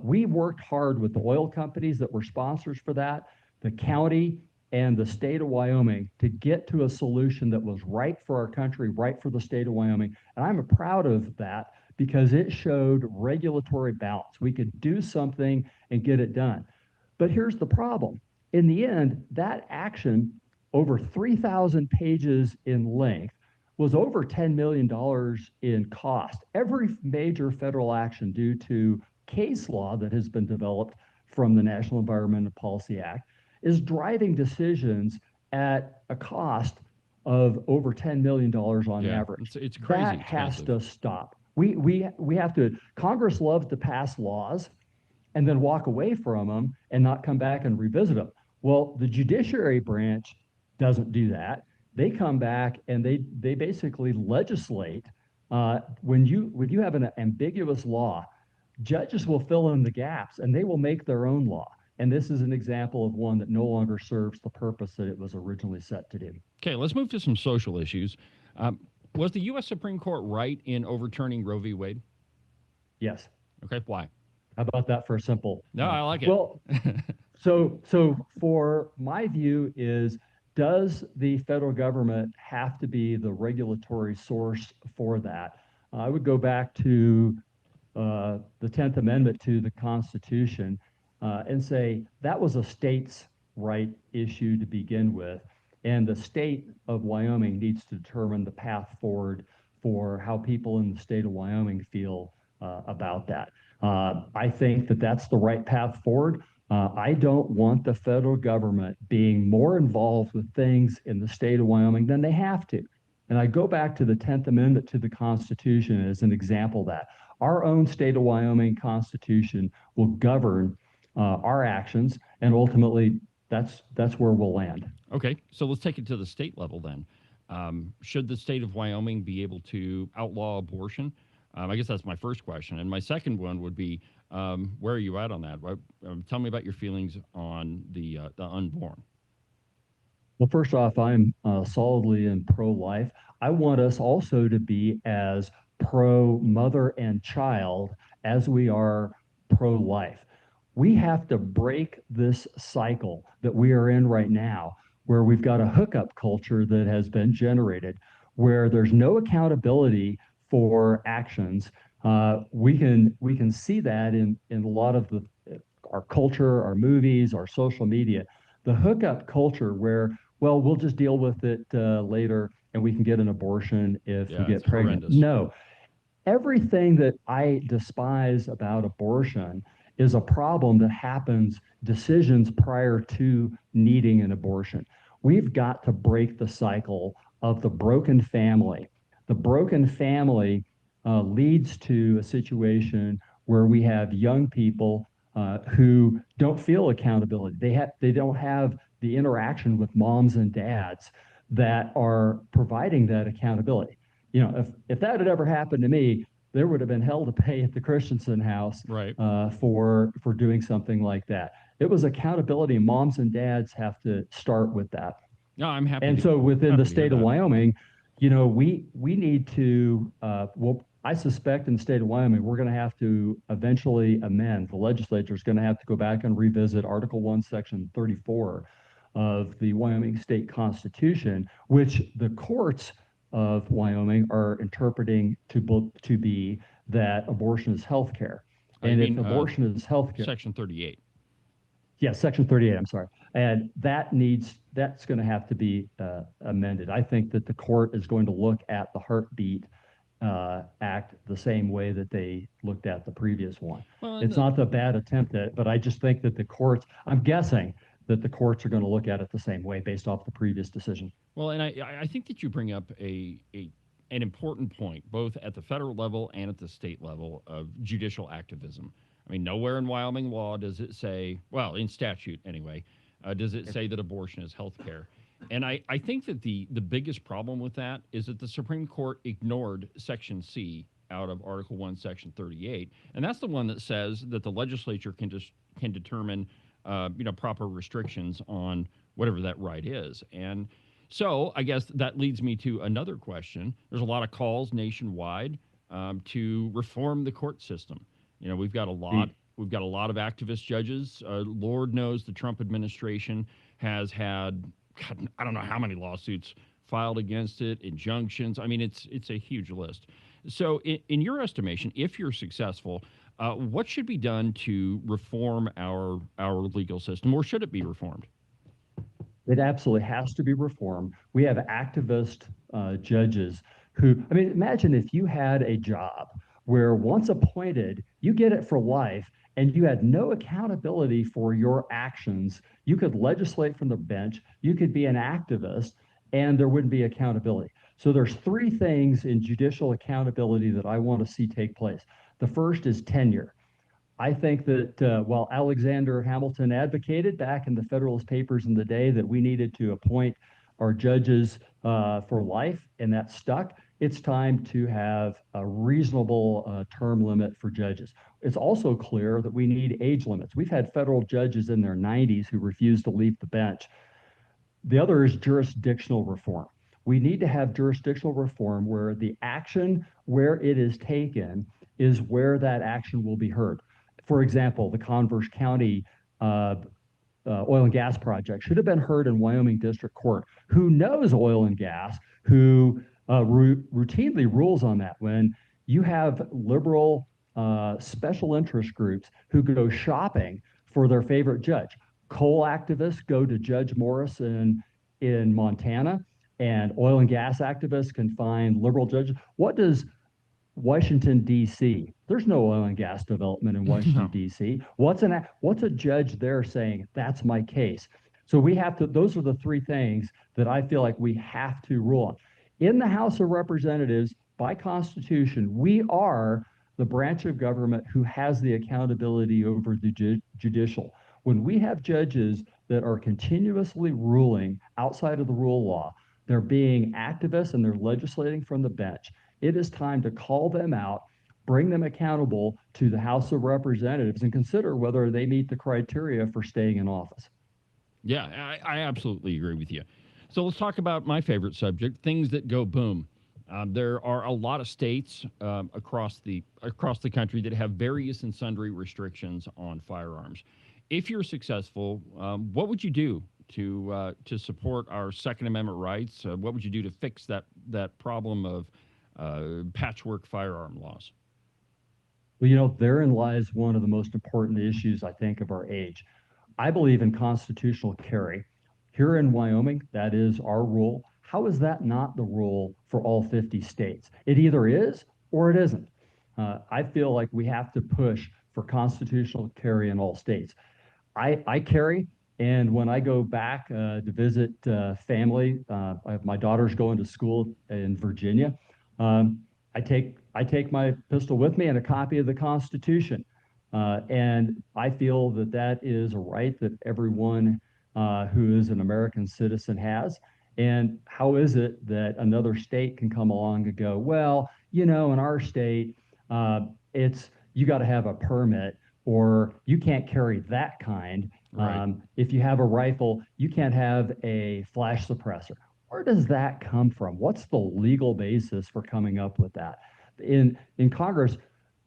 We worked hard with the oil companies that were sponsors for that, the county and the state of Wyoming to get to a solution that was right for our country, right for the state of Wyoming. And I'm proud of that because it showed regulatory balance. We could do something and get it done. But here's the problem. In the end, that action, over 3,000 pages in length, was over $10 million in cost. Every major federal action due to case law that has been developed from the National Environmental Policy Act is driving decisions at a cost of over $10 million on average. It's crazy. That has to stop. We have to, Congress loves to pass laws and then walk away from them and not come back and revisit them. Well, the judiciary branch doesn't do that. They come back and they basically legislate. When you have an ambiguous law, judges will fill in the gaps and they will make their own law. And this is an example of one that no longer serves the purpose that it was originally set to do. Okay, let's move to some social issues. Was the U.S. Supreme Court right in overturning Roe v. Wade? Yes. Okay, why? How about that for a simple? No, I like it. Well, so for my view is, does the federal government have to be the regulatory source for that? I would go back to the 10th Amendment to the Constitution and say that was a state's right issue to begin with. And the state of Wyoming needs to determine the path forward for how people in the state of Wyoming feel about that. I think that that's the right path forward. I don't want the federal government being more involved with things in the state of Wyoming than they have to. And I go back to the 10th Amendment to the Constitution as an example of that. Our own state of Wyoming Constitution will govern our actions, and ultimately that's where we'll land. Okay, so let's take it to the state level then. Should the state of Wyoming be able to outlaw abortion? I guess that's my first question. And my second one would be, where are you at on that? Tell me about your feelings on the unborn. Well, first off, I'm solidly in pro-life. I want us also to be as pro-mother and child as we are pro-life. We have to break this cycle that we are in right now, where we've got a hookup culture that has been generated, where there's no accountability for actions. We can see that in a lot of our culture, our movies, our social media. The hookup culture where, well, we'll just deal with it later and we can get an abortion if we get pregnant. Horrendous. No, everything that I despise about abortion is a problem that happens decisions prior to needing an abortion. We've got to break the cycle of the broken family. The broken family leads to a situation where we have young people who don't feel accountability. They don't have the interaction with moms and dads that are providing that accountability. You know, if that had ever happened to me, there would have been hell to pay at the Christensen house right. For doing something like that. It was accountability. Moms and dads have to start with that. No, I'm happy. And so within the state of Wyoming, you know, we need to, well, I suspect in the state of Wyoming, we're going to have to eventually amend. The legislature is going to have to go back and revisit Article 1, Section 34 of the Wyoming State Constitution, which the courts of Wyoming are interpreting to be that abortion is health care. And if abortion is health care. Section 38. Yeah, Section 38, I'm sorry. And that's going to have to be amended. I think that the court is going to look at the Heartbeat Act the same way that they looked at the previous one. Well, it's not a bad attempt at it, but I just think that the courts, I'm guessing that the courts are going to look at it the same way based off the previous decision. Well, and I think that you bring up an important point, both at the federal level and at the state level, of judicial activism. I mean, nowhere in Wyoming law does it say, well, in statute anyway, does it say that abortion is health care. And I think that the biggest problem with that is that the Supreme Court ignored Section C out of Article 1, Section 38. And that's the one that says that the legislature can determine proper restrictions on whatever that right is. And so I guess that leads me to another question. There's a lot of calls nationwide to reform the court system. You know, we've got a lot of activist judges. Lord knows the Trump administration has had, God, I don't know how many lawsuits filed against it, injunctions. I mean, it's a huge list. So in your estimation, if you're successful, what should be done to reform our legal system, or should it be reformed? It absolutely has to be reformed. We have activist judges who, I mean, imagine if you had a job where once appointed, you get it for life and you had no accountability for your actions. You could legislate from the bench, you could be an activist, and there wouldn't be accountability. So there's three things in judicial accountability that I want to see take place. The first is tenure. I think that while Alexander Hamilton advocated back in the Federalist Papers in the day that we needed to appoint our judges for life, and that stuck, it's time to have a reasonable term limit for judges. It's also clear that we need age limits. We've had federal judges in their 90s who refuse to leave the bench. The other is jurisdictional reform. We need to have jurisdictional reform where the action where it is taken is where that action will be heard. For example, the Converse County oil and gas project should have been heard in Wyoming District Court. Who knows oil and gas, who routinely rules on that when you have liberal special interest groups who go shopping for their favorite judge. Coal activists go to Judge Morris in Montana, and oil and gas activists can find liberal judges. What does Washington, D.C.? There's no oil and gas development in Washington, D.C. What's a judge there saying, that's my case? So we have to, those are the three things that I feel like we have to rule on. In the House of Representatives, by Constitution, we are the branch of government who has the accountability over the judicial. When we have judges that are continuously ruling outside of the rule of law, they're being activists and they're legislating from the bench. It is time to call them out bring them accountable to the House of Representatives, and consider whether they meet the criteria for staying in office. Yeah, I absolutely agree with you. So let's talk about my favorite subject, things that go boom. There are a lot of states across the country that have various and sundry restrictions on firearms. If you're successful, what would you do to support our Second Amendment rights? What would you do to fix that problem of patchwork firearm laws? Well, therein lies one of the most important issues, I think, of our age. I believe in constitutional carry. Here in Wyoming, that is our rule. How is that not the rule for all 50 states? It either is or it isn't. I feel like we have to push for constitutional carry in all states. I carry, and when I go back to visit family, my daughter's going to school in Virginia. I take my pistol with me and a copy of the Constitution, and I feel that that is a right that everyone who is an American citizen has. And how is it that another state can come along and go, well, in our state, it's you got to have a permit, or you can't carry that kind. Right. If you have a rifle, you can't have a flash suppressor. Where does that come from? What's the legal basis for coming up with that? In Congress,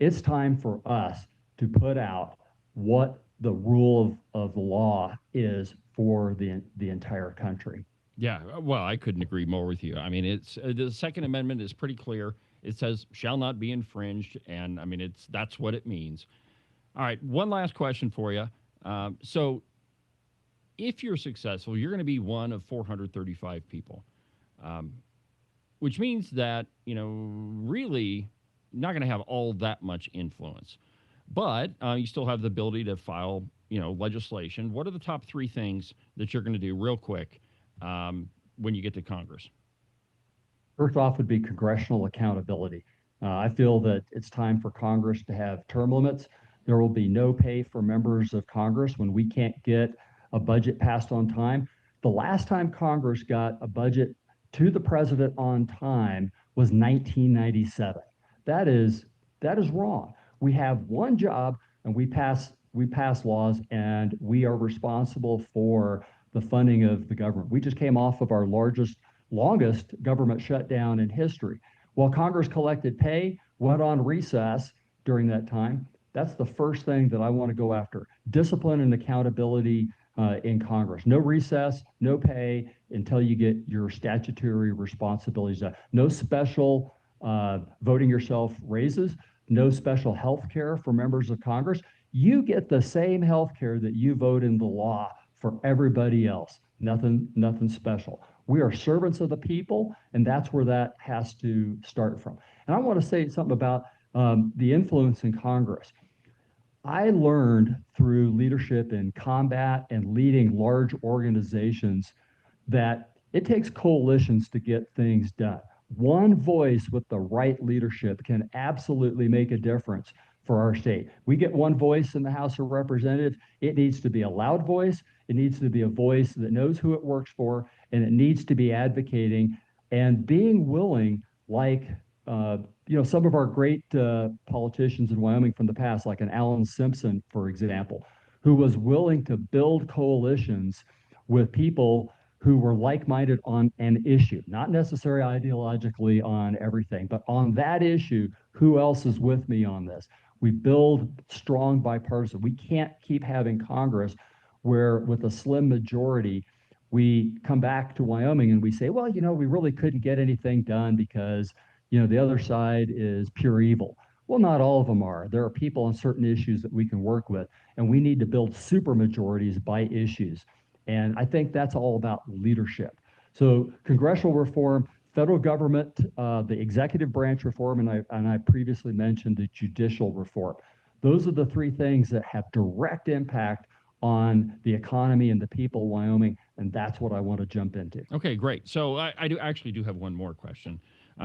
it's time for us to put out what the rule of the law is for the entire country. Yeah, well, I couldn't agree more with you. I mean, it's the Second Amendment is pretty clear. It says shall not be infringed, and I mean that's what it means. All right, one last question for you. So, if you're successful, you're going to be one of 435 people, which means that really not going to have all that much influence, but you still have the ability to file legislation. What are the top three things that you're going to do real quick when you get to Congress? First off would be congressional accountability. I feel that it's time for Congress to have term limits. There will be no pay for members of Congress when we can't get a budget passed on time. The last time Congress got a budget to the president on time was 1997. That is wrong. We have one job, and we pass laws, and we are responsible for the funding of the government. We just came off of our longest government shutdown in history. While Congress collected pay, went on recess during that time, that's the first thing that I want to go after. Discipline and accountability in Congress. No recess, no pay until you get your statutory responsibilities done. No special voting yourself raises, no special health care for members of Congress. You get the same health care that you vote in the law for everybody else. Nothing special. We are servants of the people, and that's where that has to start from. And I want to say something about the influence in Congress. I learned through leadership in combat and leading large organizations that it takes coalitions to get things done. One voice with the right leadership can absolutely make a difference for our state. We get one voice in the House of Representatives. It needs to be a loud voice. It needs to be a voice that knows who it works for, and it needs to be advocating and being willing, like some of our great politicians in Wyoming from the past, like an Alan Simpson, for example, who was willing to build coalitions with people who were like-minded on an issue, not necessarily ideologically on everything, but on that issue, who else is with me on this? We build strong bipartisan. We can't keep having Congress where with a slim majority, we come back to Wyoming and we say, well, we really couldn't get anything done because, the other side is pure evil. Well, not all of them are. There are people on certain issues that we can work with, and we need to build super majorities by issues. And I think that's all about leadership. So congressional reform, federal government, the executive branch reform, and I previously mentioned the judicial reform. Those are the three things that have direct impact on the economy and the people of Wyoming, and that's what I want to jump into. Okay, great. So I do have one more question.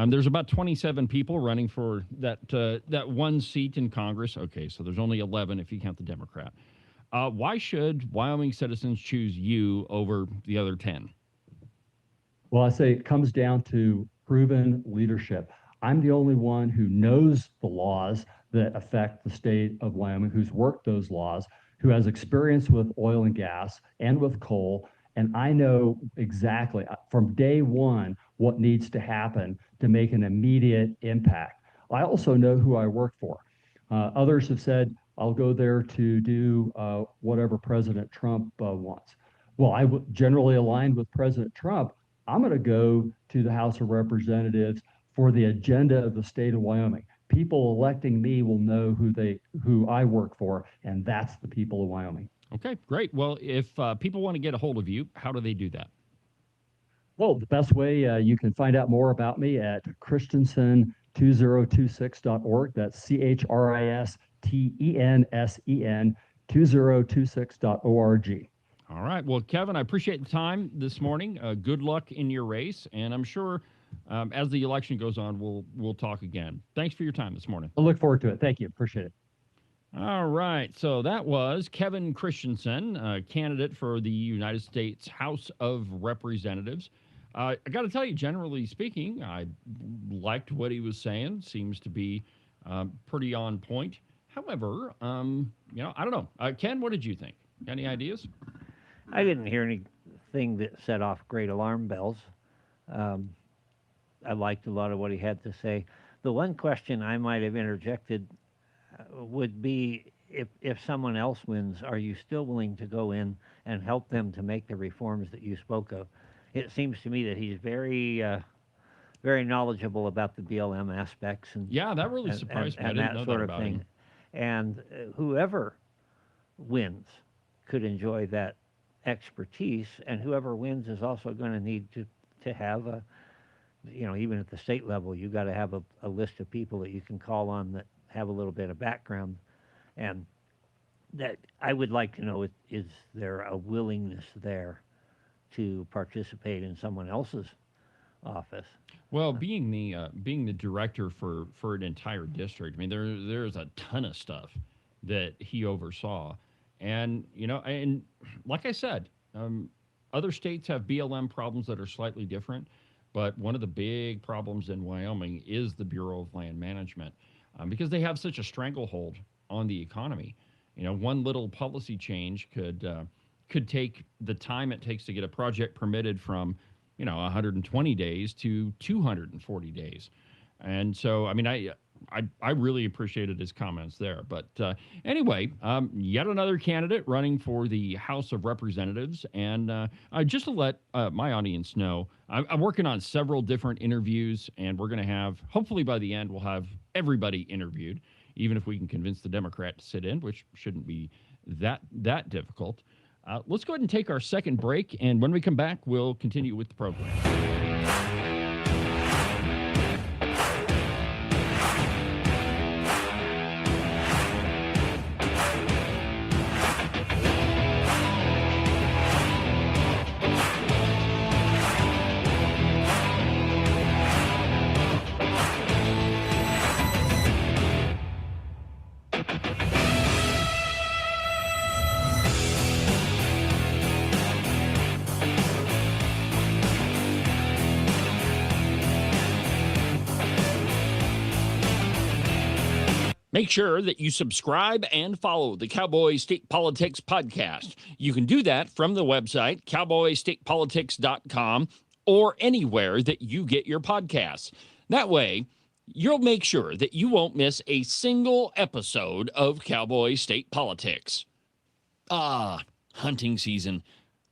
There's about 27 people running for that one seat in Congress. Okay, so there's only 11 if you count the Democrat. Why should Wyoming citizens choose you over the other 10? Well, I say it comes down to proven leadership. I'm the only one who knows the laws that affect the state of Wyoming, who's worked those laws, who has experience with oil and gas and with coal. And I know exactly from day one what needs to happen to make an immediate impact. I also know who I work for. Others have said, I'll go there to do whatever President Trump wants. Well, generally aligned with President Trump. I'm going to go to the House of Representatives for the agenda of the state of Wyoming. People electing me will know who I work for, and that's the people of Wyoming. Okay, great. Well, if people want to get a hold of you, how do they do that? Well, the best way you can find out more about me at Christensen2026.org. That's Christensen 2026.org. All right. Well, Kevin, I appreciate the time this morning. Good luck in your race, and I'm sure as the election goes on, we'll talk again. Thanks for your time this morning. I look forward to it. Thank you. Appreciate it. All right. So that was Kevin Christensen, candidate for the United States House of Representatives. I got to tell you, generally speaking, I liked what he was saying. Seems to be pretty on point. However, I don't know. Ken, what did you think? Any ideas? I didn't hear anything that set off great alarm bells. I liked a lot of what he had to say. The one question I might have interjected would be, if someone else wins, are you still willing to go in and help them to make the reforms that you spoke of? It seems to me that he's very, very knowledgeable about the BLM aspects and yeah, that really surprised me. I didn't know that about him. And whoever wins could enjoy that expertise, and whoever wins is also going to need to have a, even at the state level, you got to have a list of people that you can call on that have a little bit of background. And that I would like to know, is there a willingness there to participate in someone else's office? Well, being the director for an entire district, I mean, there's a ton of stuff that he oversaw. And, and like I said, other states have BLM problems that are slightly different, but one of the big problems in Wyoming is the Bureau of Land Management, because they have such a stranglehold on the economy. One little policy change could take the time it takes to get a project permitted from, 120 days to 240 days. And so, I mean, I really appreciated his comments there. But anyway, yet another candidate running for the House of Representatives. And just to let my audience know, I'm working on several different interviews, and we're going to have, hopefully by the end, we'll have everybody interviewed, even if we can convince the Democrat to sit in, which shouldn't be that difficult. Let's go ahead and take our second break, and when we come back, we'll continue with the program. Make sure that you subscribe and follow the Cowboy State Politics podcast. You can do that from the website, cowboystatepolitics.com, or anywhere that you get your podcasts. That way, you'll make sure that you won't miss a single episode of Cowboy State Politics. Hunting season.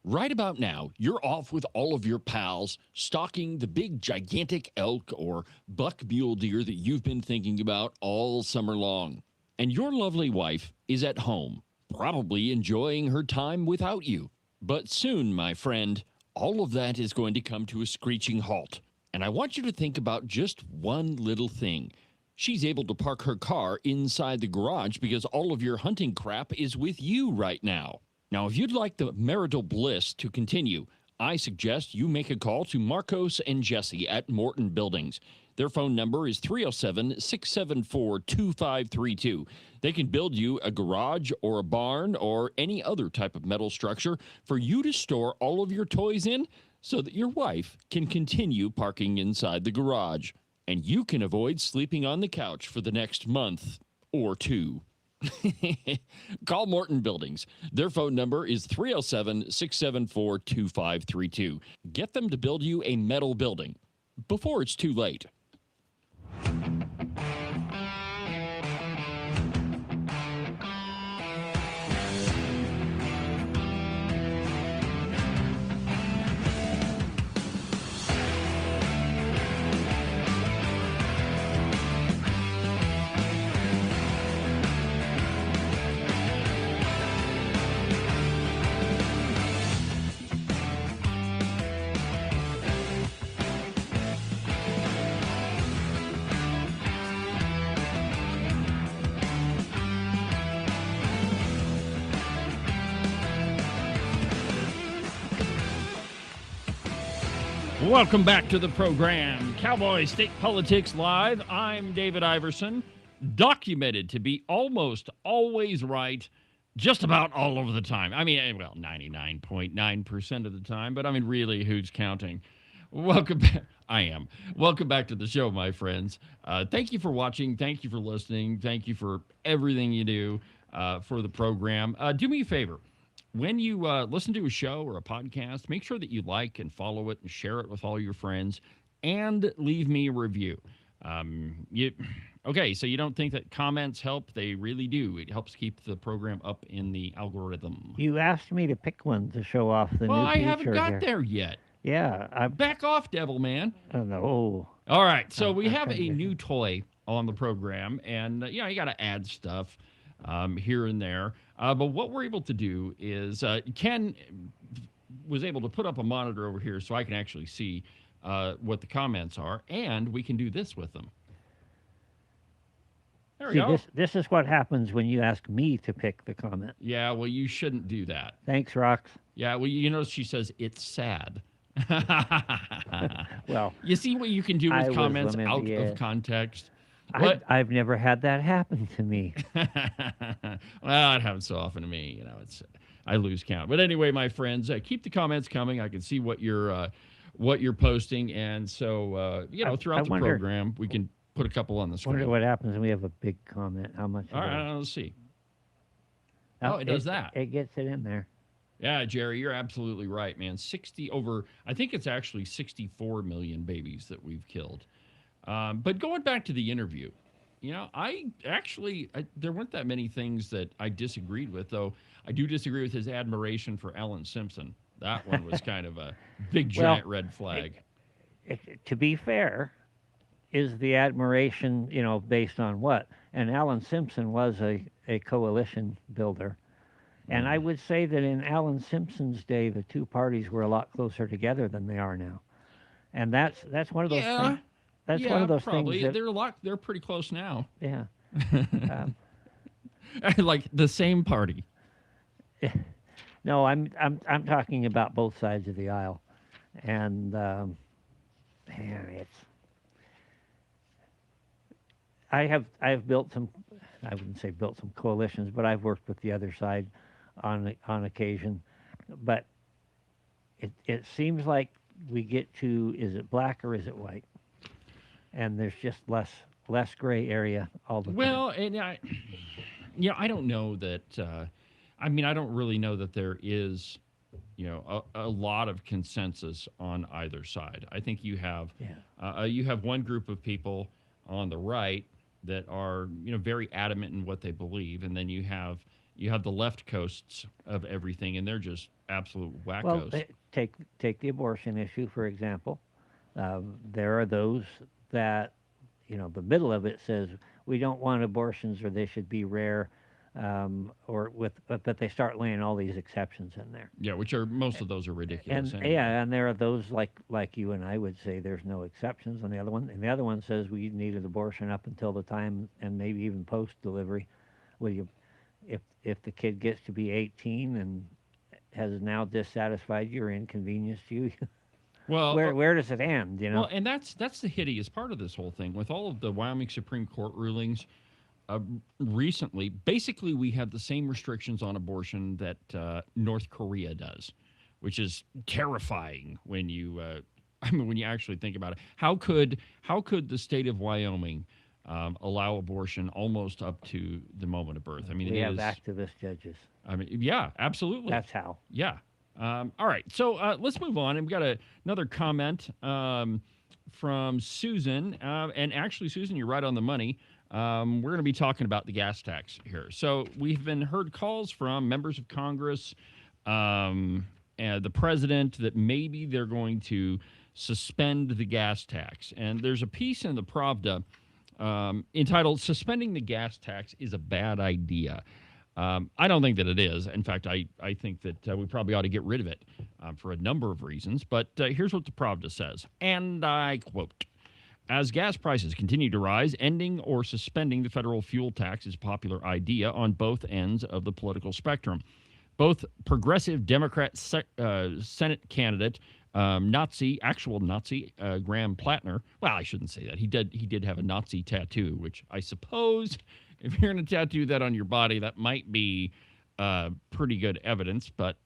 Right about now, you're off with all of your pals, stalking the big gigantic elk or buck mule deer that you've been thinking about all summer long. And your lovely wife is at home, probably enjoying her time without you. But soon, my friend, all of that is going to come to a screeching halt. And I want you to think about just one little thing. She's able to park her car inside the garage because all of your hunting crap is with you right now. Now, if you'd like the marital bliss to continue, I suggest you make a call to Marcos and Jesse at Morton Buildings. Their phone number is 307-674-2532. They can build you a garage or a barn or any other type of metal structure for you to store all of your toys in so that your wife can continue parking inside the garage. and you can avoid sleeping on the couch for the next month or two. Call Morton Buildings. Their phone number is 307-674-2532. Get them to build you a metal building before it's too late. Welcome back to the program, Cowboy State Politics Live. I'm David Iverson, documented to be almost always right, just about all over the time. I mean, well, 99.9% of the time, but I mean, really, who's counting? Welcome back. I am. Welcome back to the show, my friends. Thank you for watching. Thank you for listening. Thank you for everything you do for the program. Do me a favor. When you listen to a show or a podcast, make sure that you like and follow it and share it with all your friends and leave me a review. Okay, so you don't think that comments help? They really do. It helps keep the program up in the algorithm. You asked me to pick one to show off the new feature. Well, I haven't got here. there yet. Yeah. Back off, devil man. Oh, no. All right, so we have a new toy on the program, and, you got to add stuff here and there. But what we're able to do is Ken was able to put up a monitor over here so I can actually see what the comments are, and we can do this with them. There we go. This is what happens when you ask me to pick the comment. Yeah, well, you shouldn't do that. Thanks, Rox. Yeah, well, you notice she says, it's sad. Well, you see what you can do with comments out of context? I've never had that happen to me. Well, it happens so often to me. I lose count. But anyway, my friends, keep the comments coming. I can see what you're posting, and so throughout the program, we can put a couple on the screen. I wonder what happens when we have a big comment. How much? All right, let's see. Oh, it does that. It gets it in there. Yeah, Jerry, you're absolutely right, man. I think it's actually 64 million babies that we've killed. But going back to the interview, there weren't that many things that I disagreed with, though. I do disagree with his admiration for Alan Simpson. That one was kind of a big, giant red flag. To be fair, is the admiration, based on what? And Alan Simpson was a coalition builder. And I would say that in Alan Simpson's day, the two parties were a lot closer together than they are now. And that's one of those things. That's one of those probably. things. They're pretty close now. Yeah. Like the same party. No, I'm talking about both sides of the aisle, and I've built some. I wouldn't say built some coalitions, but I've worked with the other side on occasion. But it seems like we get to, is it black or is it white? And there's just less gray area all the time. Well, and I don't know that. I don't really know that there is, a lot of consensus on either side. I think you have one group of people on the right that are, very adamant in what they believe, and then you have the left coasts of everything, and they're just absolute wackos. Well, take the abortion issue, for example. There are those that, the middle of it says we don't want abortions or they should be rare, but they start laying all these exceptions in there. Yeah, most of those are ridiculous. And anyway. And there are those like you and I would say there's no exceptions on the other one, and the other one says we need an abortion up until the time and maybe even post delivery. Well, if the kid gets to be 18 and has now dissatisfied you or inconvenienced you. Well, where does it end? Well, and that's the hideous part of this whole thing. With all of the Wyoming Supreme Court rulings recently, basically we have the same restrictions on abortion that North Korea does, which is terrifying when you I mean, when you actually think about it, how could the state of Wyoming allow abortion almost up to the moment of birth? I mean, we have activist judges. I mean, yeah, absolutely. That's how. Yeah. All right. So let's move on. And we got another comment from Susan. And actually, Susan, you're right on the money. We're going to be talking about the gas tax here. So we've been heard calls from members of Congress and the president that maybe they're going to suspend the gas tax. And there's a piece in the Pravda entitled "Suspending the Gas Tax is a Bad Idea." I don't think that it is. In fact, I think that we probably ought to get rid of it for a number of reasons. But here's what the Pravda says, and I quote, "As gas prices continue to rise, ending or suspending the federal fuel tax is a popular idea on both ends of the political spectrum. Both progressive Democrat Senate candidate actual Nazi, Graham Plattner. Well, I shouldn't say that. He did have a Nazi tattoo, which I suppose if you're going to tattoo that on your body, that might be pretty good evidence. But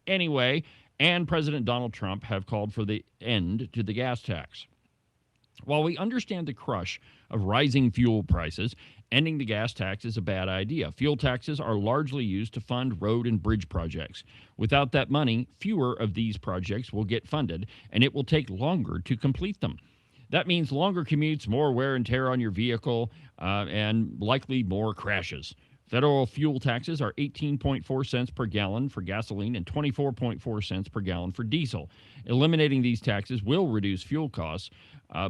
anyway, and President Donald Trump have called for the end to the gas tax. While we understand the crush of rising fuel prices, ending the gas tax is a bad idea. Fuel taxes are largely used to fund road and bridge projects. Without that money, fewer of these projects will get funded, and it will take longer to complete them. That means longer commutes, more wear and tear on your vehicle, and likely more crashes. Federal fuel taxes are 18.4 cents per gallon for gasoline and 24.4 cents per gallon for diesel. Eliminating these taxes will reduce fuel costs,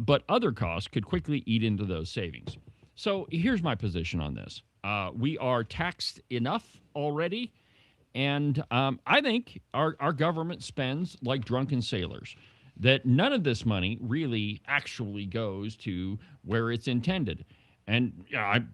but other costs could quickly eat into those savings. So here's my position on this. We are taxed enough already, and I think our government spends like drunken sailors, that none of this money really actually goes to where it's intended. And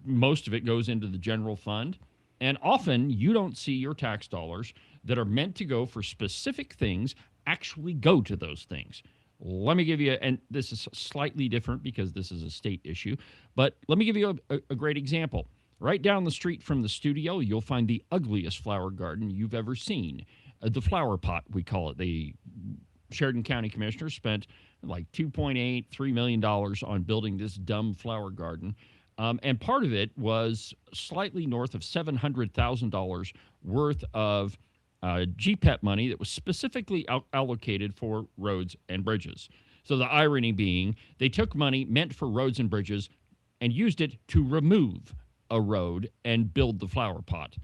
most of it goes into the general fund. And often you don't see your tax dollars that are meant to go for specific things actually go to those things. Let me give you, and this is slightly different because this is a state issue, but let me give you a great example. Right down the street from the studio, you'll find the ugliest flower garden you've ever seen. The flower pot, we call it. The Sheridan County Commissioner spent like $2.3 million on building this dumb flower garden. And part of it was slightly north of $700,000 worth of GPET money that was specifically allocated for roads and bridges. So the irony being, they took money meant for roads and bridges and used it to remove a road and build the flower pot.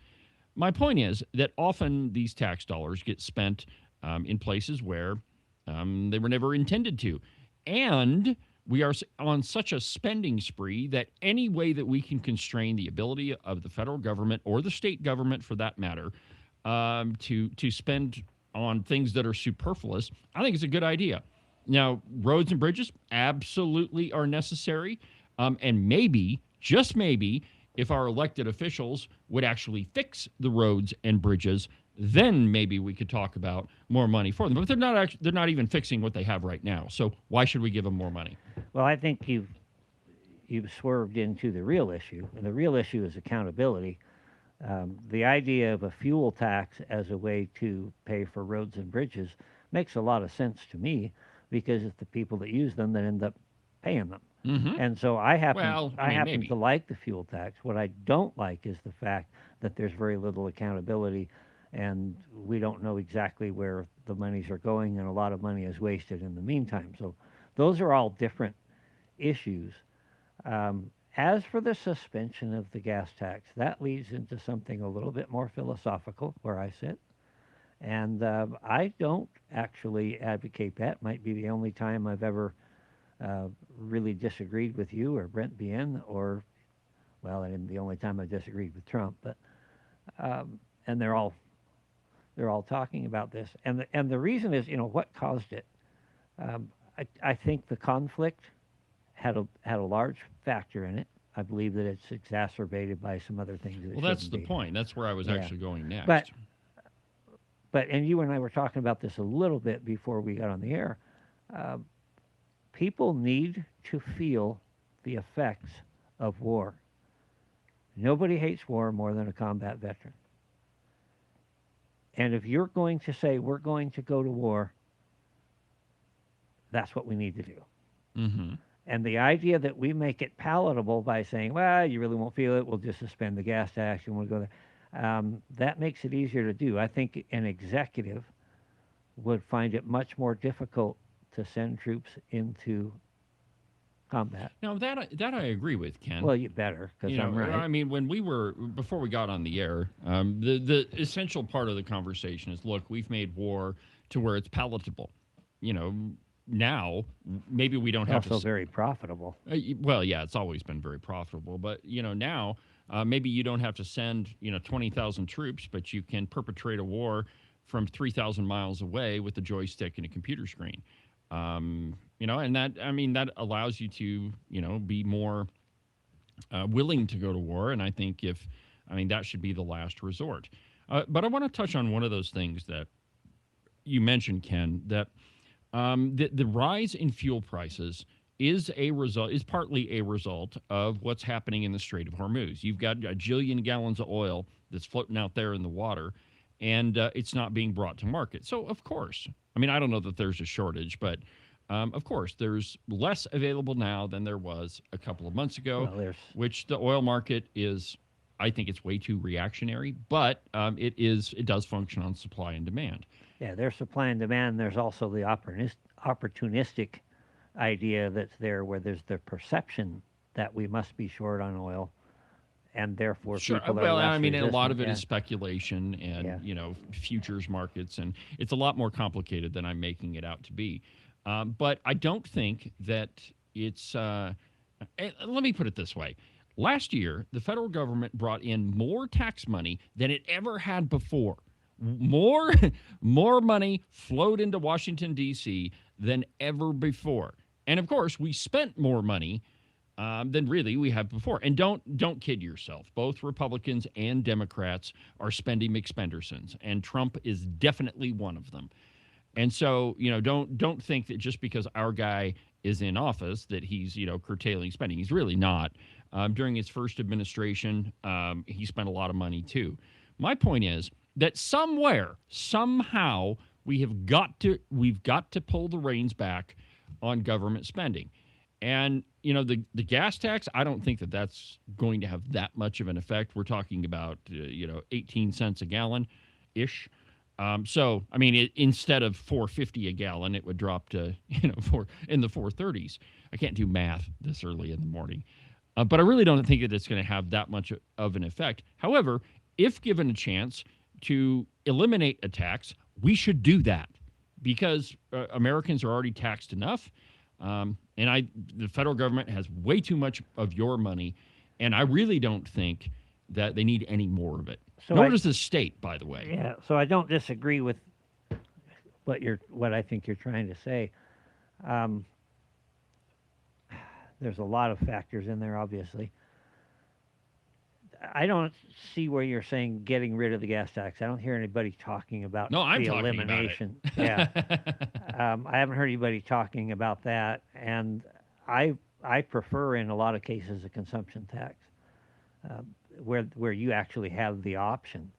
My point is that often these tax dollars get spent in places where they were never intended to. And we are on such a spending spree that any way that we can constrain the ability of the federal government or the state government, for that matter, to spend on things that are superfluous, I think it's a good idea. Now, roads and bridges absolutely are necessary, and maybe, just maybe, if our elected officials would actually fix the roads and bridges, then maybe we could talk about more money for them. But they're not even fixing what they have right now. So why should we give them more money? Well, I think you've swerved into the real issue, and the real issue is accountability. The idea of a fuel tax as a way to pay for roads and bridges makes a lot of sense to me, because it's the people that use them that end up paying them. Mm-hmm. And so I happen to like the fuel tax. What I don't like is the fact that there's very little accountability, and we don't know exactly where the monies are going, and a lot of money is wasted in the meantime. So those are all different issues. As for the suspension of the gas tax, that leads into something a little bit more philosophical where I sit. And I don't actually advocate that. Might be the only time I've ever really disagreed with you or Brent Bien, or, well, and the only time I disagreed with Trump. But and they're all talking about this. And the reason is, what caused it. I think the conflict had a large factor in it. I believe that it's exacerbated by some other things. Well, that's the point. That's where I was actually going next. But and you and I were talking about this a little bit before we got on the air. People need to feel the effects of war. Nobody hates war more than a combat veteran. And if you're going to say we're going to go to war, that's what we need to do. Mm-hmm. And the idea that we make it palatable by saying, well, you really won't feel it, we'll just suspend the gas tax and we'll go there, that makes it easier to do. I think an executive would find it much more difficult to send troops into combat. Now, that I agree with, Ken. Well, you better, because I'm right. I mean, before we got on the air, the essential part of the conversation is, look, we've made war to where it's palatable. Now maybe we don't have also very profitable. Well, yeah, it's always been very profitable, but now maybe you don't have to send 20,000 troops, but you can perpetrate a war from 3,000 miles away with a joystick and a computer screen. And that allows you to be more willing to go to war. And I think that should be the last resort. But I want to touch on one of those things that you mentioned, Ken, that the rise in fuel prices is partly a result of what's happening in the Strait of Hormuz. You've got a jillion gallons of oil that's floating out there in the water, and it's not being brought to market. So, of course, I don't know that there's a shortage, but of course, there's less available now than there was a couple of months ago, which the oil market is, I think it's way too reactionary, but it does function on supply and demand. Yeah, there's supply and demand. There's also the opportunistic idea that's there, where there's the perception that we must be short on oil, and therefore people are less resistant. A lot of it is speculation and futures markets, and it's a lot more complicated than I'm making it out to be. But I don't think that it's. Let me put it this way: last year, the federal government brought in more tax money than it ever had before. More money flowed into Washington, D.C. than ever before. And, of course, we spent more money than really we have before. And don't kid yourself. Both Republicans and Democrats are spending McSpendersons, and Trump is definitely one of them. And so, don't think that just because our guy is in office that he's, curtailing spending. He's really not. During his first administration, he spent a lot of money, too. My point is that somehow, we've got to pull the reins back on government spending. And, the gas tax, I don't think that that's going to have that much of an effect. We're talking about, 18 cents a gallon-ish. Instead of $4.50 a gallon, it would drop to, in the 4.30s. I can't do math this early in the morning. But I really don't think that it's going to have that much of an effect. However, if given a chance to eliminate a tax, we should do that, because Americans are already taxed enough. The federal government has way too much of your money, and I really don't think that they need any more of it. Nor does the state, by the way. Yeah, so I don't disagree with what I think you're trying to say. There's a lot of factors in there, obviously. I don't see where you're saying getting rid of the gas tax. I don't hear anybody talking about the elimination. Yeah, I haven't heard anybody talking about that, and I prefer in a lot of cases a consumption tax, where you actually have the option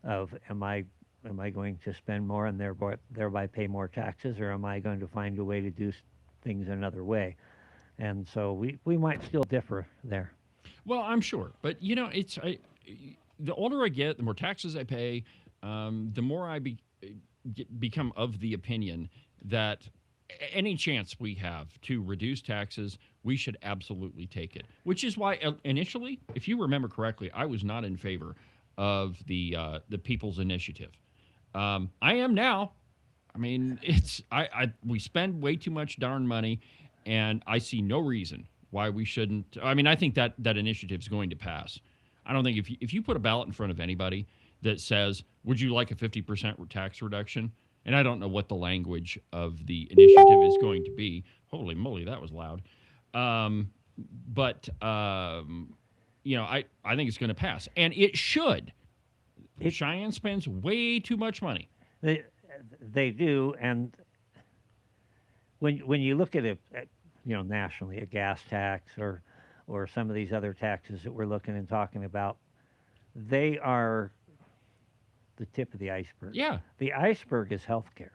of am I going to spend more and thereby pay more taxes, or am I going to find a way to do things another way? And so we might still differ there. Well, I'm sure, but the older I get, the more taxes I pay, the more I become of the opinion that any chance we have to reduce taxes, we should absolutely take it. Which is why initially, if you remember correctly, I was not in favor of the People's Initiative. I am now. We spend way too much darn money, and I see no reason why we shouldn't. I think that initiative is going to pass. I don't think if you put a ballot in front of anybody that says, would you like a 50% tax reduction? And I don't know what the language of the initiative is going to be. Holy moly, that was loud. I think it's going to pass. And it should. Cheyenne spends way too much money. They do. And when you look at it, nationally, a gas tax or some of these other taxes that we're looking and talking about, they are the tip of the iceberg. Yeah. The iceberg is healthcare.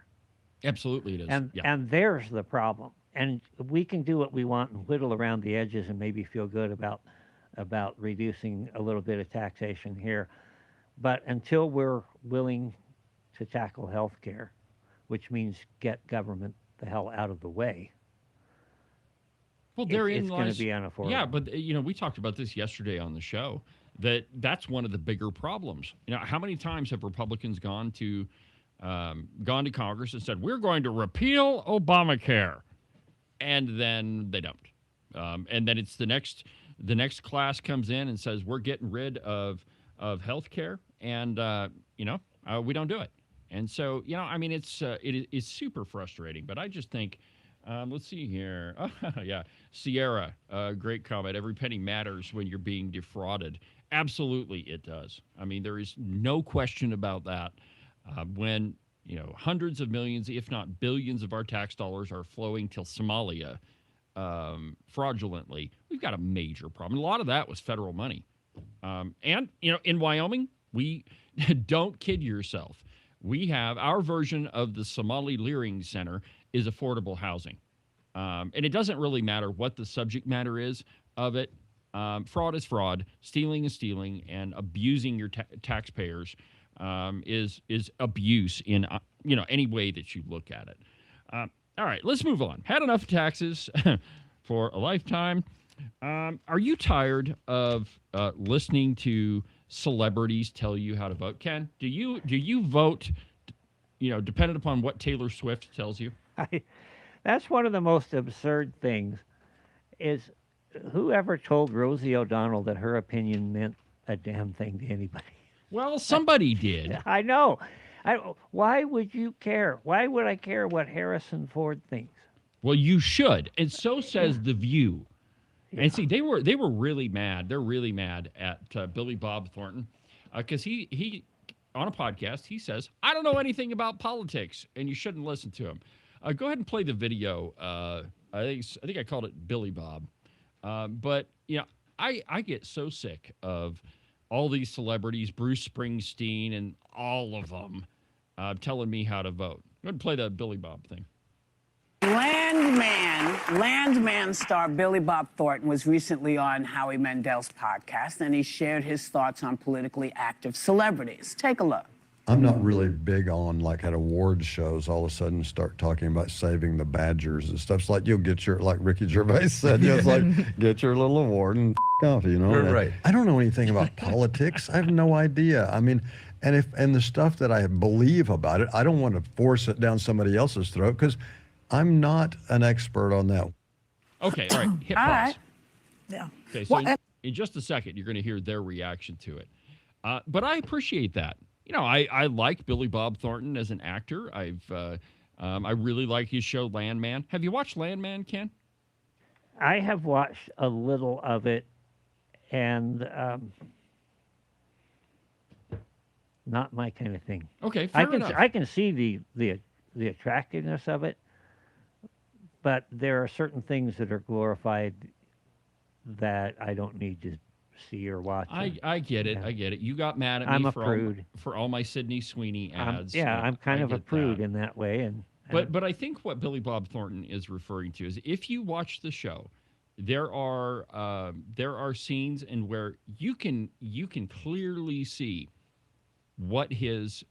Absolutely it is. And there's the problem. And we can do what we want and whittle around the edges and maybe feel good about reducing a little bit of taxation here. But until we're willing to tackle health care, which means get government the hell out of the way, well, it's going to be unaffordable. Yeah, but we talked about this yesterday on the show, that's one of the bigger problems. How many times have Republicans gone to Congress and said, we're going to repeal Obamacare, and then they don't. And then it's the next class comes in and says, we're getting rid of health care, and we don't do it. And so, it's super frustrating. But I just think, let's see here. Oh, yeah, Sierra, great comment. Every penny matters when you're being defrauded. Absolutely, it does. I mean, there is no question about that. When hundreds of millions, if not billions, of our tax dollars are flowing till Somalia fraudulently, we've got a major problem. A lot of that was federal money. And in Wyoming, we don't kid yourself. We have our version of the Somali Leering Center is affordable housing. And it doesn't really matter what the subject matter is of it. Fraud is fraud. Stealing is stealing. And abusing your taxpayers is abuse in any way that you look at it. All right, let's move on. Had enough taxes for a lifetime. Are you tired of listening to celebrities tell you how to vote? Ken, do you vote, dependent upon what Taylor Swift tells you? That's one of the most absurd things. Is whoever told Rosie O'Donnell that her opinion meant a damn thing to anybody? Well, somebody did. I know. Why would you care? Why would I care what Harrison Ford thinks? Well, you should, and so says The View. Yeah. And see, they were really mad. They're really mad at Billy Bob Thornton because he on a podcast he says, I don't know anything about politics, and you shouldn't listen to him. Go ahead and play the video. I think I called it Billy Bob. But I get so sick of all these celebrities, Bruce Springsteen and all of them, telling me how to vote. Go ahead and play the Billy Bob thing. Landman star Billy Bob Thornton was recently on Howie Mandel's podcast, and he shared his thoughts on politically active celebrities. Take a look. I'm not really big on, like, at award shows, all of a sudden start talking about saving the Badgers and stuff. It's like you'll get your, like Ricky Gervais said, it's like, get your little award and off, Right. I don't know anything about politics. I have no idea. I mean, and the stuff that I believe about it, I don't want to force it down somebody else's throat because I'm not an expert on that. Okay, all right, hit all pause. right. Yeah. Okay, so in just a second, you're going to hear their reaction to it. But I appreciate that. I like Billy Bob Thornton as an actor. I really like his show Landman. Have you watched Landman, Ken? I have watched a little of it, and not my kind of thing. Okay, fair enough. I can see the attractiveness of it, but there are certain things that are glorified that I don't need to see or watch. I get it. Yeah. I get it. You got mad at me for all my Sydney Sweeney ads. I'm kind of a prude in that way. But I think what Billy Bob Thornton is referring to is if you watch the show, there are scenes in where you can clearly see what his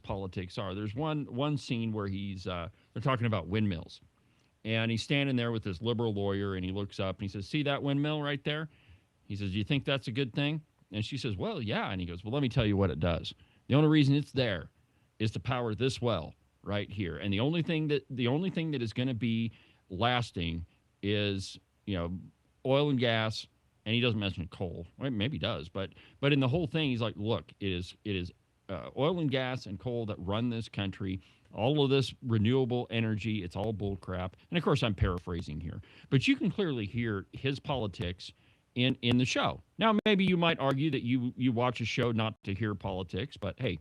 politics are. There's one scene where they're talking about windmills, and he's standing there with this liberal lawyer, and he looks up and he says, "See that windmill right there?" He says, "Do you think that's a good thing?" And she says, "Well, yeah." And he goes, "Well, let me tell you what it does. The only reason it's there is to power this well right here. And the only thing that is going to be lasting is, oil and gas." And he doesn't mention coal. Well, maybe he does, but in the whole thing, he's like, "Look, it is oil and gas and coal that run this country. All of this renewable energy, it's all bull crap." And of course, I'm paraphrasing here, but you can clearly hear his politics in the show. Now, maybe you might argue that you watch a show not to hear politics, but hey,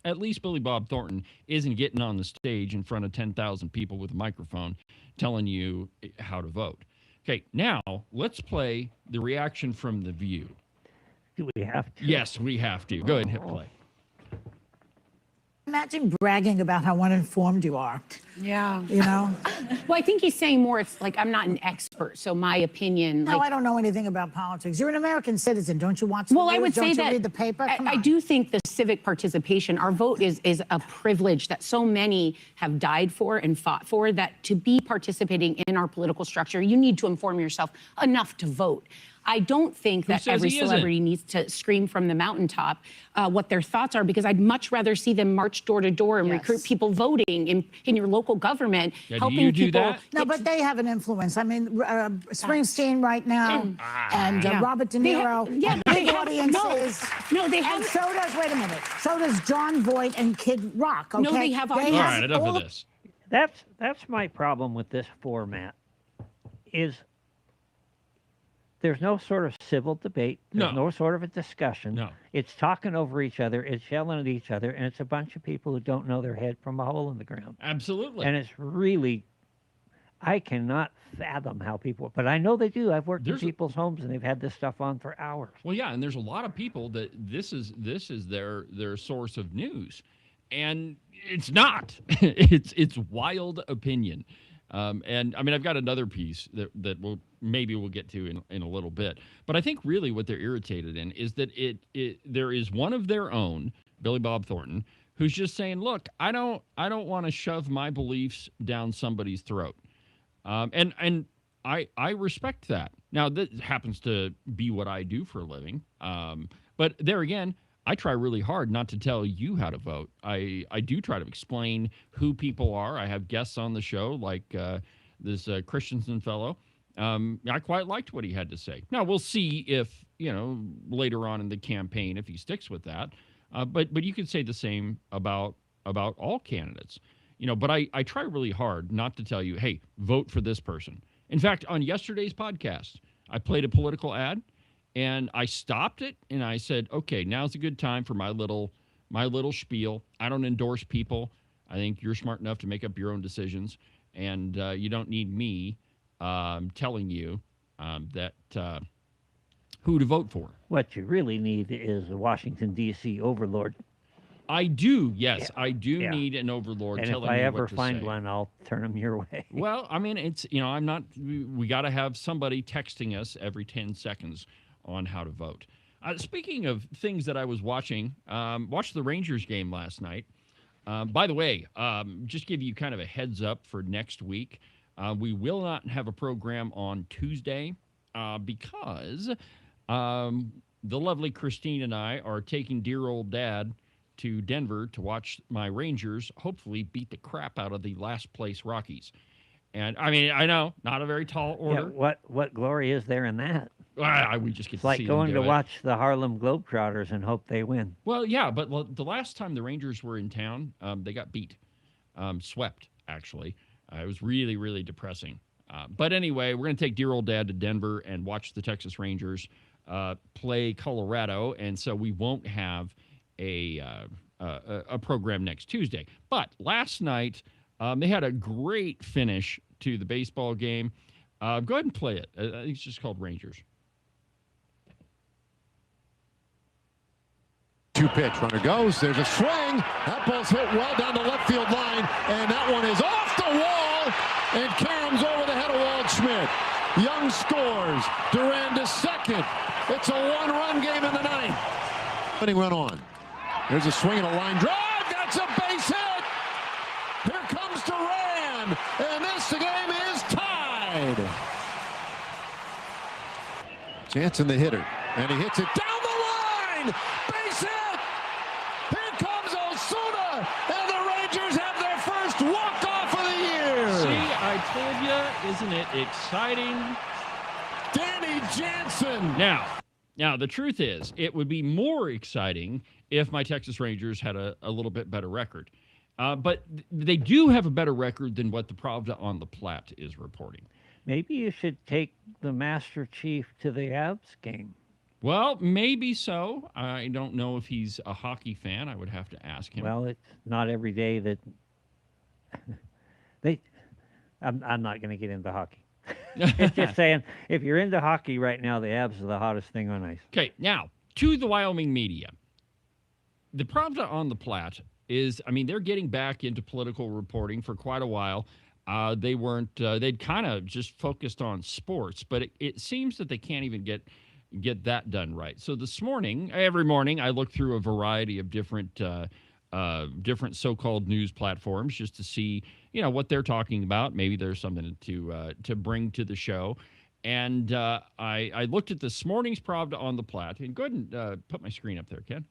at least Billy Bob Thornton isn't getting on the stage in front of 10,000 people with a microphone telling you how to vote. Okay, now let's play the reaction from The View. Do we have to? Yes, we have to. Go ahead and hit play. Imagine bragging about how uninformed you are. Yeah. You know? Well, I think he's saying more, it's like, I'm not an expert, so my opinion. No, I don't know anything about politics. You're an American citizen. Don't you watch the Well, news? I would say Don't you that read the paper? I do think the civic participation, our vote is a privilege that so many have died for and fought for, that to be participating in our political structure, you need to inform yourself enough to vote. I don't think that every celebrity needs to scream from the mountaintop what their thoughts are, because I'd much rather see them march door to door and recruit people voting in your local government, helping people. No, but they have an influence. I mean, Springsteen right now and Robert De Niro. Big audiences. No, they have. And so does, wait a minute, so does John Voight and Kid Rock. Okay? No, they have. All right, enough of this. That's my problem with this format. Is there's no sort of civil debate. There's no sort of a discussion. No. It's talking over each other. It's yelling at each other. And it's a bunch of people who don't know their head from a hole in the ground. Absolutely. And it's really, I cannot fathom how people, but I know they do. I've worked in people's homes and they've had this stuff on for hours. Well, yeah, and there's a lot of people that this is their source of news. And it's not. It's wild opinion. And I mean, I've got another piece that we'll get to in a little bit. But I think really what they're irritated in is that there is one of their own, Billy Bob Thornton, who's just saying, look, I don't want to shove my beliefs down somebody's throat. And I respect that. Now, that happens to be what I do for a living. But there again, I try really hard not to tell you how to vote. I do try to explain who people are. I have guests on the show like this Christensen fellow. I quite liked what he had to say. Now, we'll see if, later on in the campaign, if he sticks with that. But you could say the same about all candidates. But I try really hard not to tell you, hey, vote for this person. In fact, on yesterday's podcast, I played a political ad. And I stopped it and I said, okay, now's a good time for my little spiel. I don't endorse people. I think you're smart enough to make up your own decisions. And you don't need me telling you that who to vote for. What you really need is a Washington, D.C. overlord. I do, yes. Yeah. I do need an overlord telling me what to say. And if I ever find one, I'll turn them your way. Well, I mean, it's, I'm not, we got to have somebody texting us every 10 seconds on how to vote. Speaking of things that I was watching, watched the Rangers game last night. By the way, just give you kind of a heads up for next week. We will not have a program on Tuesday because the lovely Christine and I are taking dear old dad to Denver to watch my Rangers hopefully beat the crap out of the last place Rockies. And I mean, I know, not a very tall order. Yeah, what glory is there in that? We just get it's to like see going them to watch the Harlem Globetrotters and hope they win. Well, yeah, but the last time the Rangers were in town, they got beat, swept, actually. It was really, really depressing. But anyway, we're going to take dear old dad to Denver and watch the Texas Rangers play Colorado, and so we won't have a program next Tuesday. But last night, they had a great finish to the baseball game. Go ahead and play it. I think it's just called Rangers. 2-pitch, runner goes, there's a swing, that ball's hit well down the left field line, and that one is off the wall, and caroms over the head of Waldschmidt. Young scores, Duran to second. It's a one-run game in the ninth. Winning run on. There's a swing and a line drive, that's a base hit! Here comes Duran, and this game is tied! Jansen the hitter, and he hits it down the line! Base hit! Here comes Osuna, and the Rangers have their first walk-off of the year! See, I told you, isn't it exciting? Danny Jansen! Now, the truth is, it would be more exciting if my Texas Rangers had a little bit better record. But they do have a better record than what the Pravda on the Platte is reporting. Maybe you should take the Master Chief to the Avs game. Well, maybe so. I don't know if he's a hockey fan. I would have to ask him. Well, it's not every day that I'm not going to get into hockey. It's just saying, if you're into hockey right now, the Avs are the hottest thing on ice. Okay, now, to the Wyoming media. The Pravda on the Platte is, I mean, they're getting back into political reporting for quite a while. They weren't, they'd kind of just focused on sports, but it seems that they can't even get that done right. So this morning, every morning, I look through a variety of different so-called news platforms just to see, what they're talking about. Maybe there's something to bring to the show. And I looked at this morning's Pravda on the Platte. And go ahead and put my screen up there, Ken.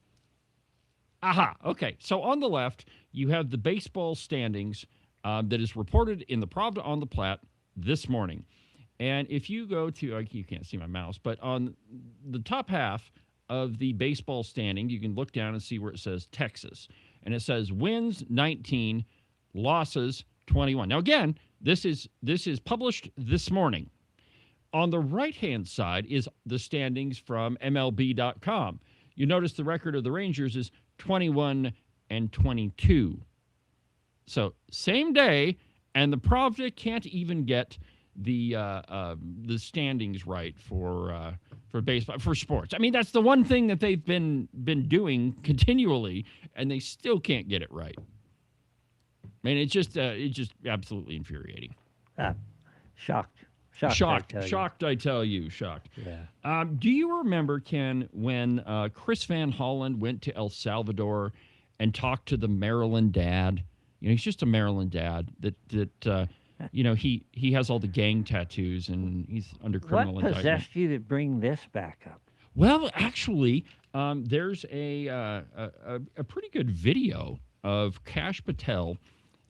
Aha. Okay. So on the left, you have the baseball standings that is reported in the Pravda on the Platte this morning. And if you go to, you can't see my mouse, but on the top half of the baseball standing, you can look down and see where it says Texas. And it says wins 19, losses 21. Now, again, this is published this morning. On the right-hand side is the standings from MLB.com. You notice the record of the Rangers is 21-22. So same day, and the Pravda can't even get the standings right for baseball, for sports. I mean, that's the one thing that they've been doing continually, and they still can't get it right. I mean, it's just absolutely infuriating. Shocked. Shocked, I tell you. Yeah. Do you remember, Ken, when Chris Van Hollen went to El Salvador and talked to the Maryland dad? He's just a Maryland dad that he has all the gang tattoos and he's under criminal indictment. What possessed you to bring this back up? Well, actually, there's a pretty good video of Kash Patel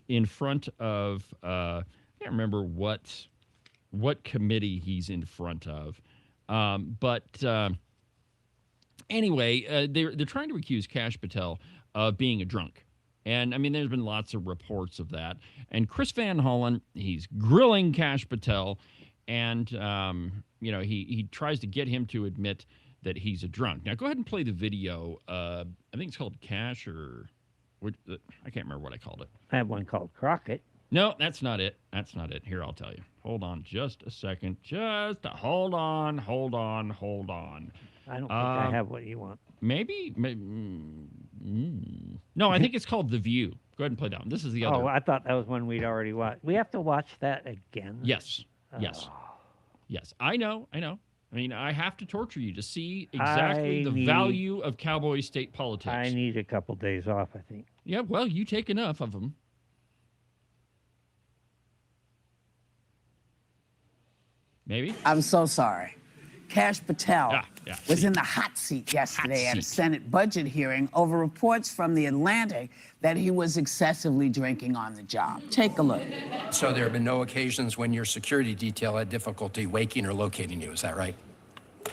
in front of I can't remember what committee he's in front of, but anyway, they're trying to accuse Kash Patel of being a drunk. And, I mean, there's been lots of reports of that. And Chris Van Hollen, he's grilling Kash Patel, and, he tries to get him to admit that he's a drunk. Now, go ahead and play the video. I think it's called Cash or I can't remember what I called it. I have one called Crockett. No, that's not it. Here, I'll tell you. Hold on just a second. Hold on. I don't think I have what you want. Maybe. No, I think it's called The View. Go ahead and play that one. This is the other. Oh, I thought that was one we'd already watched. We have to watch that again? Yes. Yes. I know. I mean, I have to torture you to see exactly the value of Cowboy state politics. I need a couple days off, I think. Yeah, well, you take enough of them. Maybe? I'm so sorry. Kash Patel was in the hot seat yesterday at a Senate budget hearing over reports from The Atlantic that he was excessively drinking on the job. Take a look. So there have been no occasions when your security detail had difficulty waking or locating you, is that right?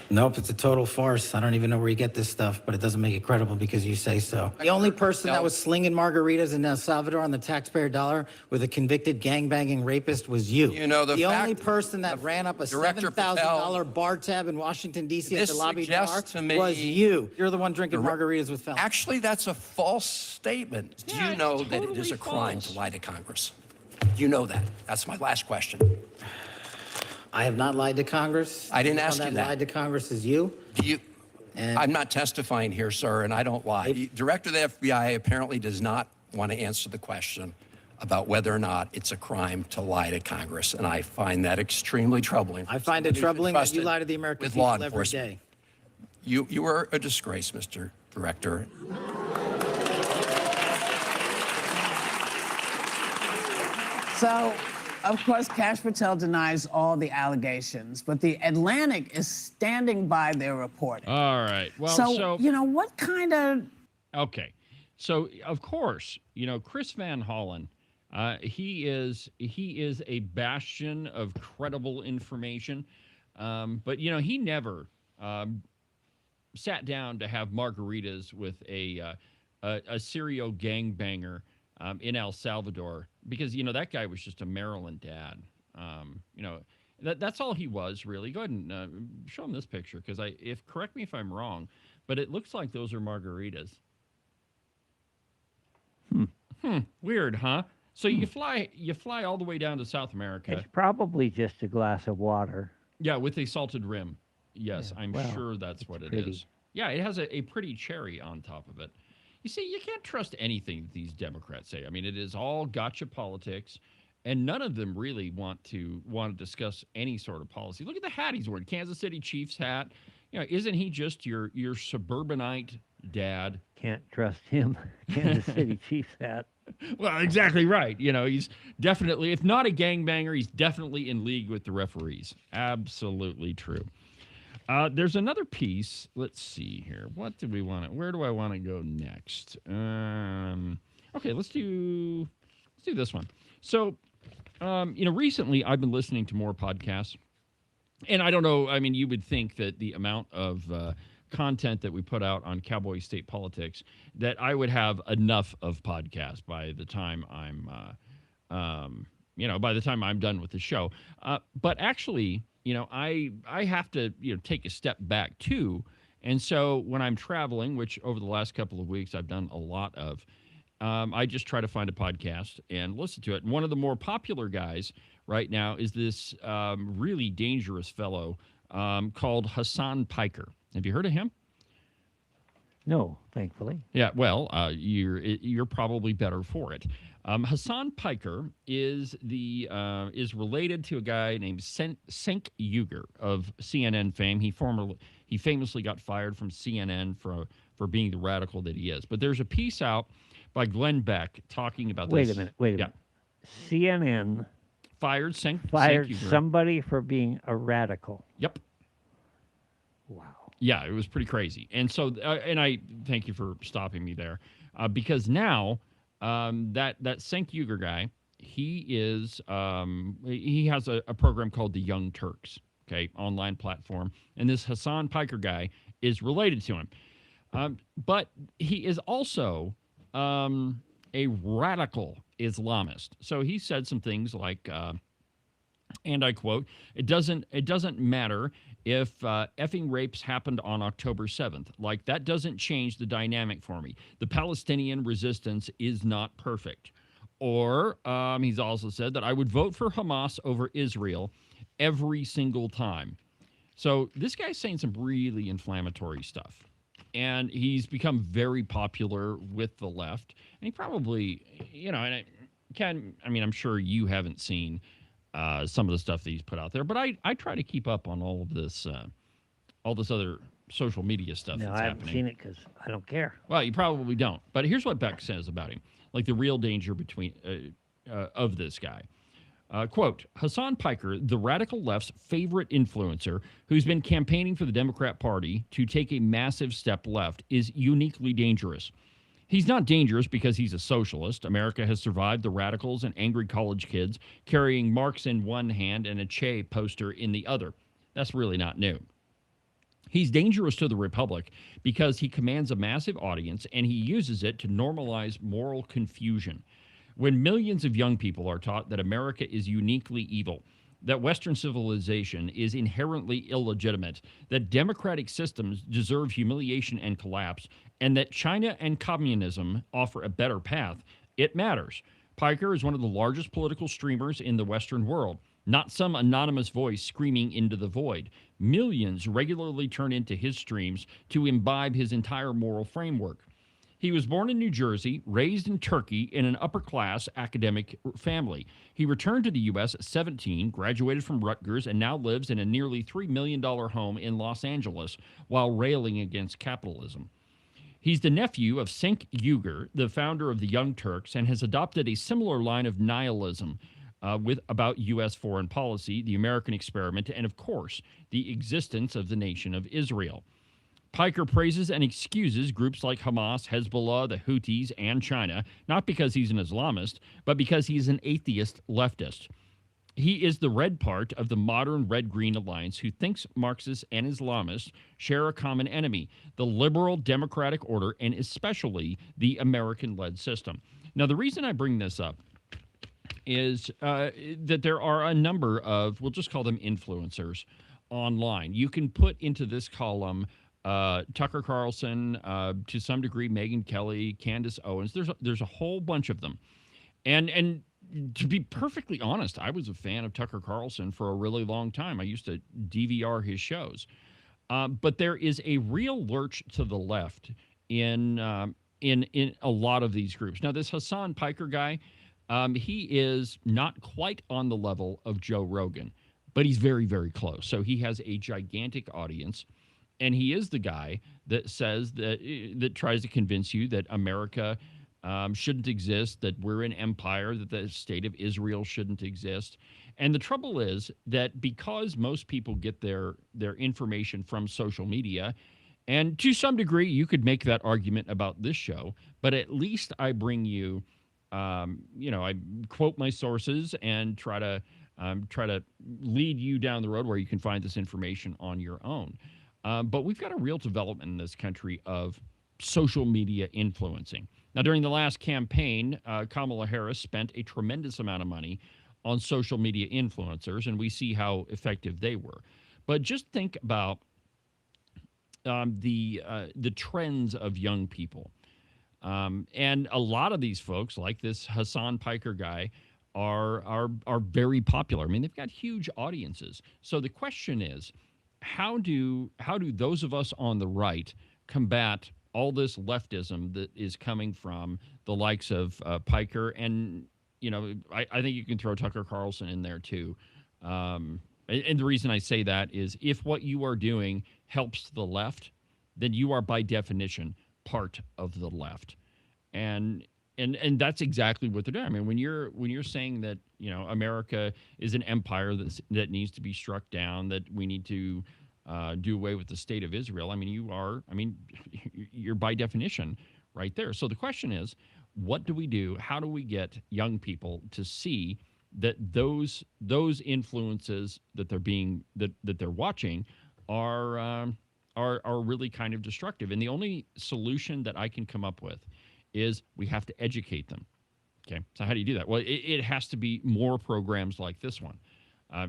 Nope, it's a total farce. I don't even know where you get this stuff, but it doesn't make it credible because you say so. The only person that was slinging margaritas in El Salvador on the taxpayer dollar with a convicted gangbanging rapist was you. You know, the only person that ran up a $7,000 bar tab in Washington, D.C. at the lobby bar was you. You're the one drinking margaritas with felons. Actually, that's a false statement. Do you know that it is a crime to lie to Congress? You know that. That's my last question. I have not lied to Congress. I didn't ask you that. Lied to Congress is you. I'm not testifying here, sir, and I don't lie. The director of the FBI apparently does not want to answer the question about whether or not it's a crime to lie to Congress, and I find that extremely troubling. I find it troubling that you lie to the American people every day. You are a disgrace, Mr. Director. So, of course, Kash Patel denies all the allegations, but The Atlantic is standing by their reporting. All right. Well, so what kind of... Okay. So, of course, Chris Van Hollen, he is a bastion of credible information. But, he never sat down to have margaritas with a serial gangbanger in El Salvador, because that guy was just a Maryland dad. That's all he was, really. Go ahead and show him this picture, because correct me if I'm wrong, but it looks like those are margaritas. Weird, huh? So you fly all the way down to South America. It's probably just a glass of water. Yeah, with a salted rim. Yes, I'm sure that's what it is. Yeah, it has a pretty cherry on top of it. You see, you can't trust anything that these Democrats say. I mean, it is all gotcha politics, and none of them really want to discuss any sort of policy. Look at the hat he's wearing, Kansas City Chiefs hat. You know, isn't he just your suburbanite dad? Can't trust him. Kansas City Chiefs hat. Well, exactly right. You know, he's definitely, if not a gangbanger, he's definitely in league with the referees. Absolutely true. There's another piece. Let's see here. What do we want to? Where do I want to go next? Okay, let's do this one. So, recently I've been listening to more podcasts, and I don't know. I mean, you would think that the amount of content that we put out on Cowboy State politics, that I would have enough of podcasts by the time I'm, by the time I'm done with the show. But actually, I have to, take a step back too. And so when I'm traveling, which over the last couple of weeks I've done a lot of, I just try to find a podcast and listen to it. And one of the more popular guys right now is this really dangerous fellow called Hassan Piker. Have you heard of him? No, thankfully. Yeah, well, you're probably better for it. Hassan Piker is related to a guy named Cenk Uygur of CNN fame. He famously got fired from CNN for being the radical that he is. But there's a piece out by Glenn Beck talking about this. Wait a minute. CNN fired fired somebody for being a radical. Yep. Wow. Yeah, it was pretty crazy. And so, and I thank you for stopping me there, because now that Cenk Uygur guy, he has a program called the Young Turks, okay, online platform, and this Hassan Piker guy is related to him, but he is also a radical Islamist. So he said some things like, and I quote, "It doesn't matter if effing rapes happened on October 7th. Like, that doesn't change the dynamic for me. The Palestinian resistance is not perfect." Or he's also said that I would vote for Hamas over Israel every single time. So this guy's saying some really inflammatory stuff. And he's become very popular with the left. And he probably, I'm sure you haven't seen some of the stuff that he's put out there, but I try to keep up on all this other social media stuff that's happening. No, I haven't seen it because I don't care. Well, you probably don't. But here's what Beck says about him, like the real danger of this guy. Quote, Hassan Piker, the radical left's favorite influencer, who's been campaigning for the Democrat Party to take a massive step left, is uniquely dangerous. He's not dangerous because he's a socialist. America has survived the radicals and angry college kids carrying Marx in one hand and a Che poster in the other. That's really not new. He's dangerous to the Republic because he commands a massive audience and he uses it to normalize moral confusion. When millions of young people are taught that America is uniquely evil, that Western civilization is inherently illegitimate, that democratic systems deserve humiliation and collapse, and that China and communism offer a better path, it matters. Piker is one of the largest political streamers in the Western world, not some anonymous voice screaming into the void. Millions regularly turn into his streams to imbibe his entire moral framework. He was born in New Jersey, raised in Turkey in an upper-class academic family. He returned to the U.S. at 17, graduated from Rutgers, and now lives in a nearly $3 million home in Los Angeles while railing against capitalism. He's the nephew of Cenk Uygur, the founder of the Young Turks, and has adopted a similar line of nihilism about U.S. foreign policy, the American experiment, and, of course, the existence of the nation of Israel. Piker praises and excuses groups like Hamas, Hezbollah, the Houthis, and China, not because he's an Islamist, but because he's an atheist leftist. He is the red part of the modern red-green alliance who thinks Marxists and Islamists share a common enemy, the liberal democratic order, and especially the American-led system. Now, the reason I bring this up is that there are a number of, we'll just call them influencers, online. You can put into this column Tucker Carlson, to some degree, Megyn Kelly, Candace Owens. There's a whole bunch of them. And to be perfectly honest, I was a fan of Tucker Carlson for a really long time. I used to DVR his shows. But there is a real lurch to the left in in a lot of these groups. Now, this Hassan Piker guy, he is not quite on the level of Joe Rogan, but he's very, very close. So he has a gigantic audience, and he is the guy that says that tries to convince you that America shouldn't exist, that we're an empire, that the state of Israel shouldn't exist. And the trouble is that because most people get their information from social media, and to some degree, you could make that argument about this show, but at least I bring you, I quote my sources and try to lead you down the road where you can find this information on your own. But we've got a real development in this country of social media influencing. Now, during the last campaign, Kamala Harris spent a tremendous amount of money on social media influencers, and we see how effective they were. But just think about the trends of young people. And a lot of these folks, like this Hassan Piker guy, are very popular. I mean, they've got huge audiences. So the question is, how do those of us on the right combat all this leftism that is coming from the likes of Piker? And, I think you can throw Tucker Carlson in there too. And the reason I say that is if what you are doing helps the left, then you are by definition part of the left. And that's exactly what they're doing. I mean, when you're saying that, America is an empire that needs to be struck down, that we need to do away with the state of Israel, you're by definition right there. So the question is, what do we do? How do we get young people to see that those influences that they're watching are really kind of destructive? And the only solution that I can come up with is we have to educate them. Okay, so how do you do that? Well, it has to be more programs like this one.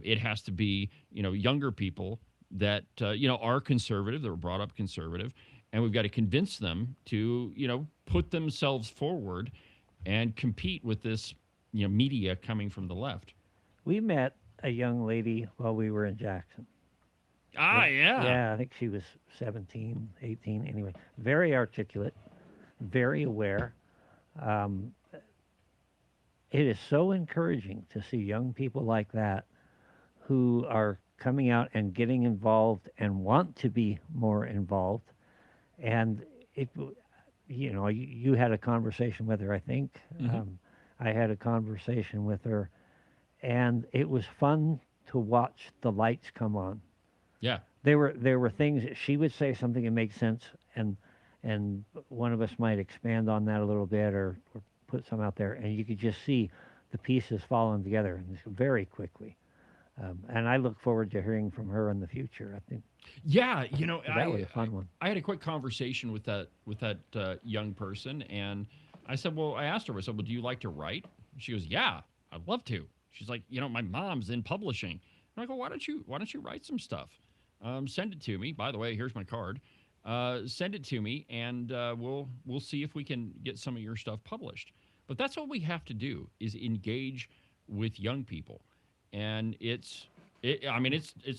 It has to be younger people that are conservative, that were brought up conservative, and we've got to convince them to put themselves forward and compete with this media coming from the left. We met a young lady while we were in Jackson. Yeah. Yeah, I think she was 17, 18, anyway. Very articulate, very aware. It is so encouraging to see young people like that who are coming out and getting involved and want to be more involved. And you had a conversation with her, I think. Mm-hmm. I had a conversation with her, and it was fun to watch the lights come on. Yeah. There were things that she would say something that makes sense, and one of us might expand on that a little bit or put some out there, and you could just see the pieces falling together very quickly. And I look forward to hearing from her in the future. I think. Yeah, that was a fun one. I had a quick conversation with that young person, and I asked her, well, do you like to write? She goes, yeah, I'd love to. She's like, my mom's in publishing. And I go, why don't you write some stuff? Send it to me. By the way, here's my card. Send it to me, and we'll see if we can get some of your stuff published. But that's what we have to do, is engage with young people. And it's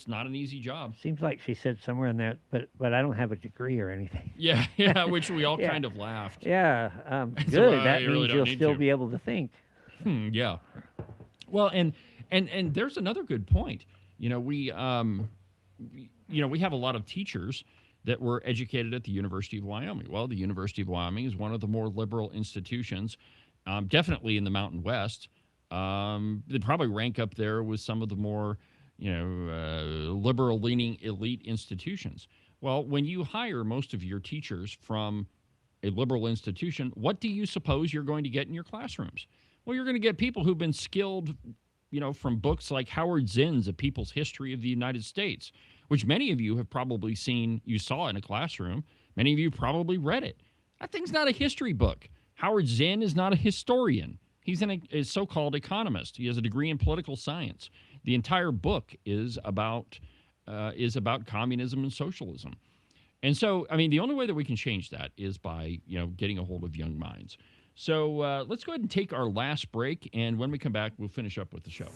not an easy job. Seems like she said somewhere in there, but I don't have a degree or anything. Yeah, which we all kind of laughed. Yeah, good. That means you'll still be able to think. Yeah. Well, and there's another good point. We have a lot of teachers that were educated at the University of Wyoming. Well, the University of Wyoming is one of the more liberal institutions, definitely in the Mountain West. They probably rank up there with some of the more, liberal-leaning elite institutions. Well, when you hire most of your teachers from a liberal institution, what do you suppose you're going to get in your classrooms? Well, you're going to get people who've been skilled, from books like Howard Zinn's A People's History of the United States, which many of you have probably saw in a classroom. Many of you probably read it. That thing's not a history book. Howard Zinn is not a historian. He's a so-called economist. He has a degree in political science. The entire book is about communism and socialism. And so, the only way that we can change that is by, getting a hold of young minds. So let's go ahead and take our last break, and when we come back, we'll finish up with the show.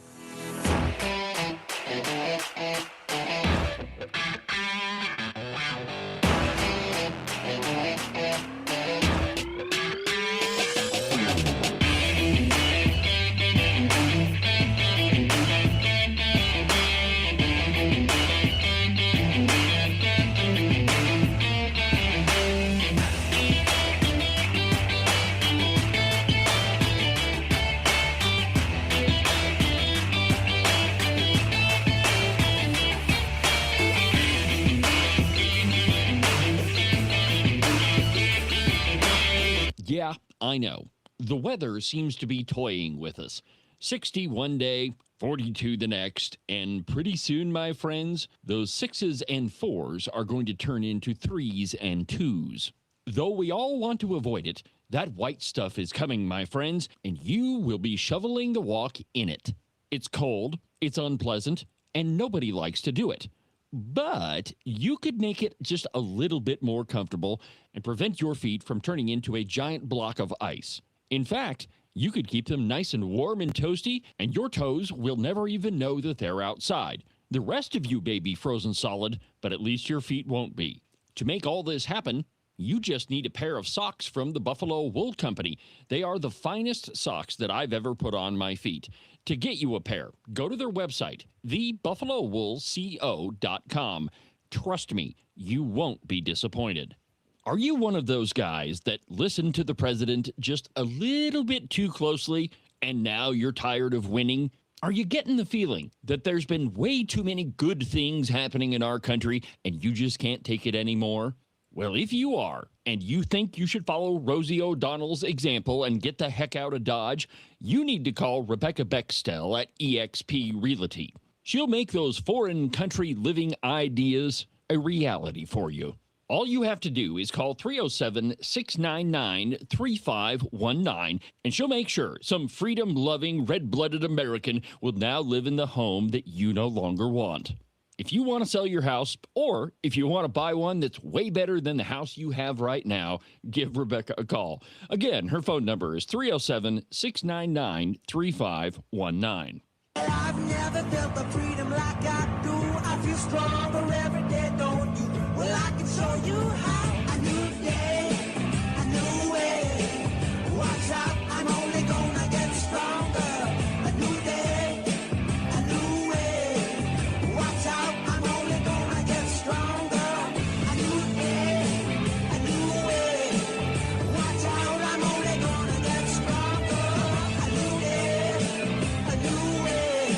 Yeah, I know. The weather seems to be toying with us. 60 one day, 42 the next, and pretty soon, my friends, those 6s and 4s are going to turn into 3s and 2s. Though we all want to avoid it, that white stuff is coming, my friends, and you will be shoveling the walk in it. It's cold, it's unpleasant, and nobody likes to do it. But you could make it just a little bit more comfortable and prevent your feet from turning into a giant block of ice. In fact, you could keep them nice and warm and toasty, and your toes will never even know that they're outside. The rest of you may be frozen solid, but at least your feet won't be. To make all this happen, you just need a pair of socks from the Buffalo Wool Company. They are the finest socks that I've ever put on my feet. To get you a pair, go to their website, thebuffalowoolco.com. Trust me, you won't be disappointed. Are you one of those guys that listen to the president just a little bit too closely and now you're tired of winning? Are you getting the feeling that there's been way too many good things happening in our country and you just can't take it anymore? Well, if you are, and you think you should follow Rosie O'Donnell's example and get the heck out of Dodge, you need to call Rebecca Bextel at eXp Realty. She'll make those foreign country living ideas a reality for you. All you have to do is call 307-699-3519, and she'll make sure some freedom-loving, red-blooded American will now live in the home that you no longer want. If you want to sell your house, or if you want to buy one that's way better than the house you have right now, give Rebecca a call. Again, her phone number is 307-699-3519. I've never felt the freedom like I do. I feel stronger every day, don't you? Well, I can show you how. A new day, a new way. Watch out, I'm only gonna get stronger. A new day, a new way. Watch out, I'm only gonna get stronger. A new day, a new way. Watch out, I'm only gonna get stronger. A new day, a new way.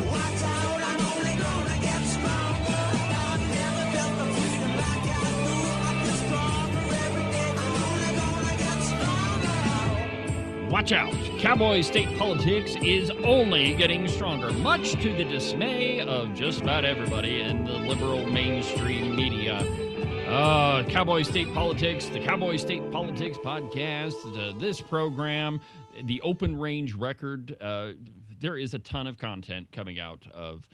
Watch out, I'm only gonna get stronger. I've never felt the freedom like I do. I feel stronger every day. I'm only gonna get stronger. Watch out. Cowboy state politics is only getting stronger, much to the dismay of just about everybody in the liberal mainstream media. Cowboy State Politics, the Cowboy State Politics podcast, this program, the Open Range Record. There is a ton of content coming out of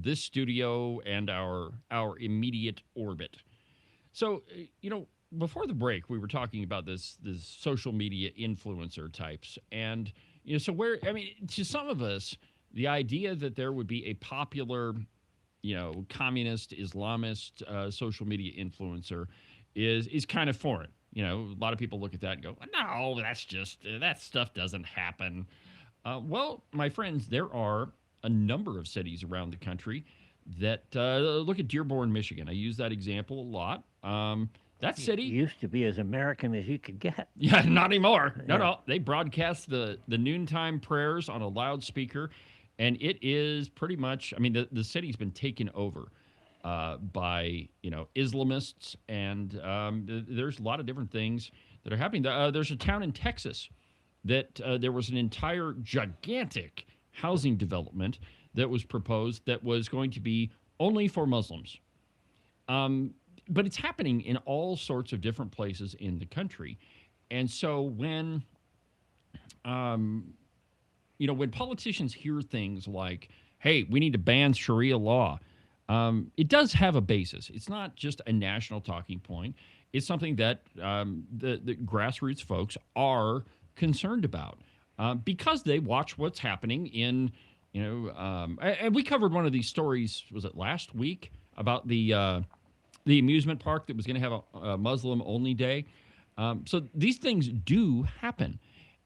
this studio and our immediate orbit. So, before the break, we were talking about this social media influencer types. And, to some of us, the idea that there would be a popular, communist, Islamist social media influencer is kind of foreign. A lot of people look at that and go, no, that stuff doesn't happen. Well, my friends, there are a number of cities around the country that look at Dearborn, Michigan. I use that example a lot. That city used to be as American as you could get. Yeah, not anymore. No. They broadcast the noontime prayers on a loudspeaker, and it is pretty much. The city's been taken over by Islamists, and there's a lot of different things that are happening. There's a town in Texas that there was an entire gigantic housing development that was proposed that was going to be only for Muslims. But it's happening in all sorts of different places in the country. And so when politicians hear things like, hey, we need to ban Sharia law, it does have a basis. It's not just a national talking point. It's something that the grassroots folks are concerned about because they watch what's happening in, and we covered one of these stories, was it last week, about the amusement park that was going to have a Muslim-only day. So these things do happen.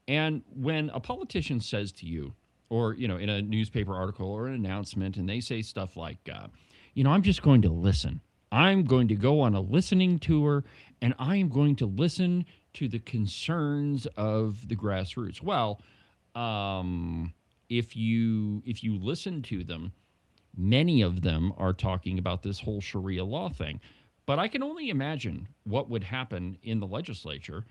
And when a politician says to you, or, in a newspaper article or an announcement, and they say stuff like, I'm just going to listen. I'm going to go on a listening tour, and I am going to listen to the concerns of the grassroots. Well, if you listen to them, many of them are talking about this whole Sharia law thing. But I can only imagine what would happen in the legislature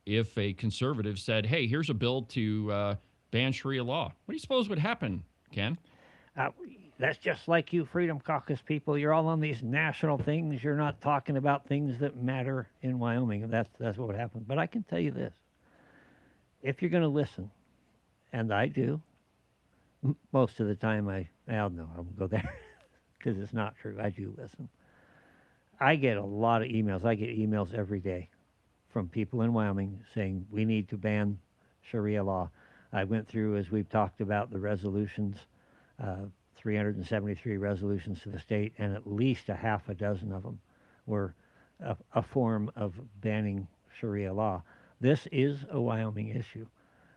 if a conservative said, hey, here's a bill to ban Sharia law? What do you suppose would happen, Ken? That's just like you Freedom Caucus people. You're all on these national things. You're not talking about things that matter in Wyoming. And that's what would happen. But I can tell you this. If you're going to listen, and I do, most of the time I won't go there because it's not true. I do listen. I get a lot of emails. I get emails every day from people in Wyoming saying we need to ban Sharia law. I went through, as we've talked about, the resolutions, 373 resolutions to the state, and at least a half a dozen of them were a form of banning Sharia law. This is a Wyoming issue,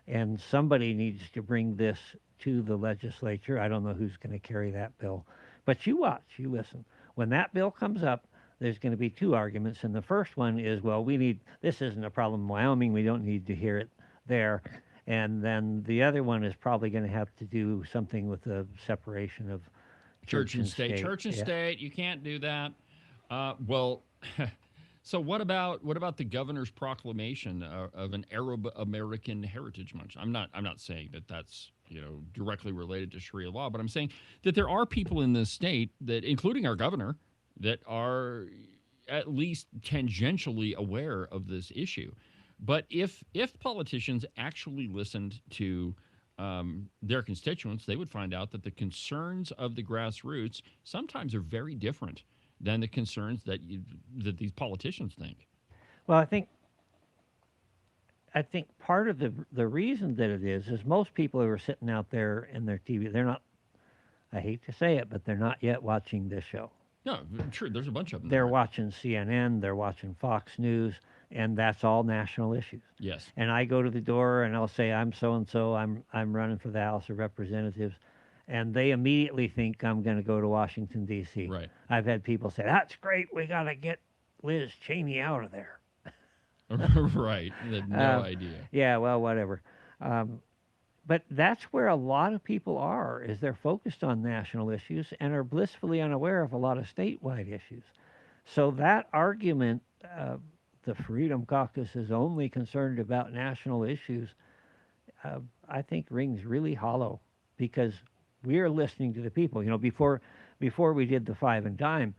and somebody needs to bring this to the legislature. I don't know who's going to carry that bill, but you watch, you listen. When that bill comes up, there's going to be two arguments, and the first one is, well, this isn't a problem in Wyoming, we don't need to hear it there. And then the other one is probably going to have to do something with the separation of church and state. Church and state, you can't do that. Well, so what about the governor's proclamation of an Arab American Heritage Month? I'm not saying that that's directly related to Sharia law, but I'm saying that there are people in this state that, including our governor, that are at least tangentially aware of this issue. But if politicians actually listened to their constituents, they would find out that the concerns of the grassroots sometimes are very different than the concerns that these politicians think. Well, I think part of the reason that it is most people who are sitting out there in their TV, they're not, I hate to say it, but they're not yet watching this show. No, sure, there's a bunch of them. They're watching CNN, they're watching Fox News, and that's all national issues. Yes. And I go to the door and I'll say, I'm so-and-so, I'm running for the House of Representatives, and they immediately think I'm going to go to Washington, D.C. Right. I've had people say, that's great, we got to get Liz Cheney out of there. Right. They had no idea. Yeah, well, whatever. But that's where a lot of people are, is they're focused on national issues and are blissfully unaware of a lot of statewide issues. So that argument, the Freedom Caucus is only concerned about national issues, I think rings really hollow, because we're listening to the people. Before we did the Five and Dime,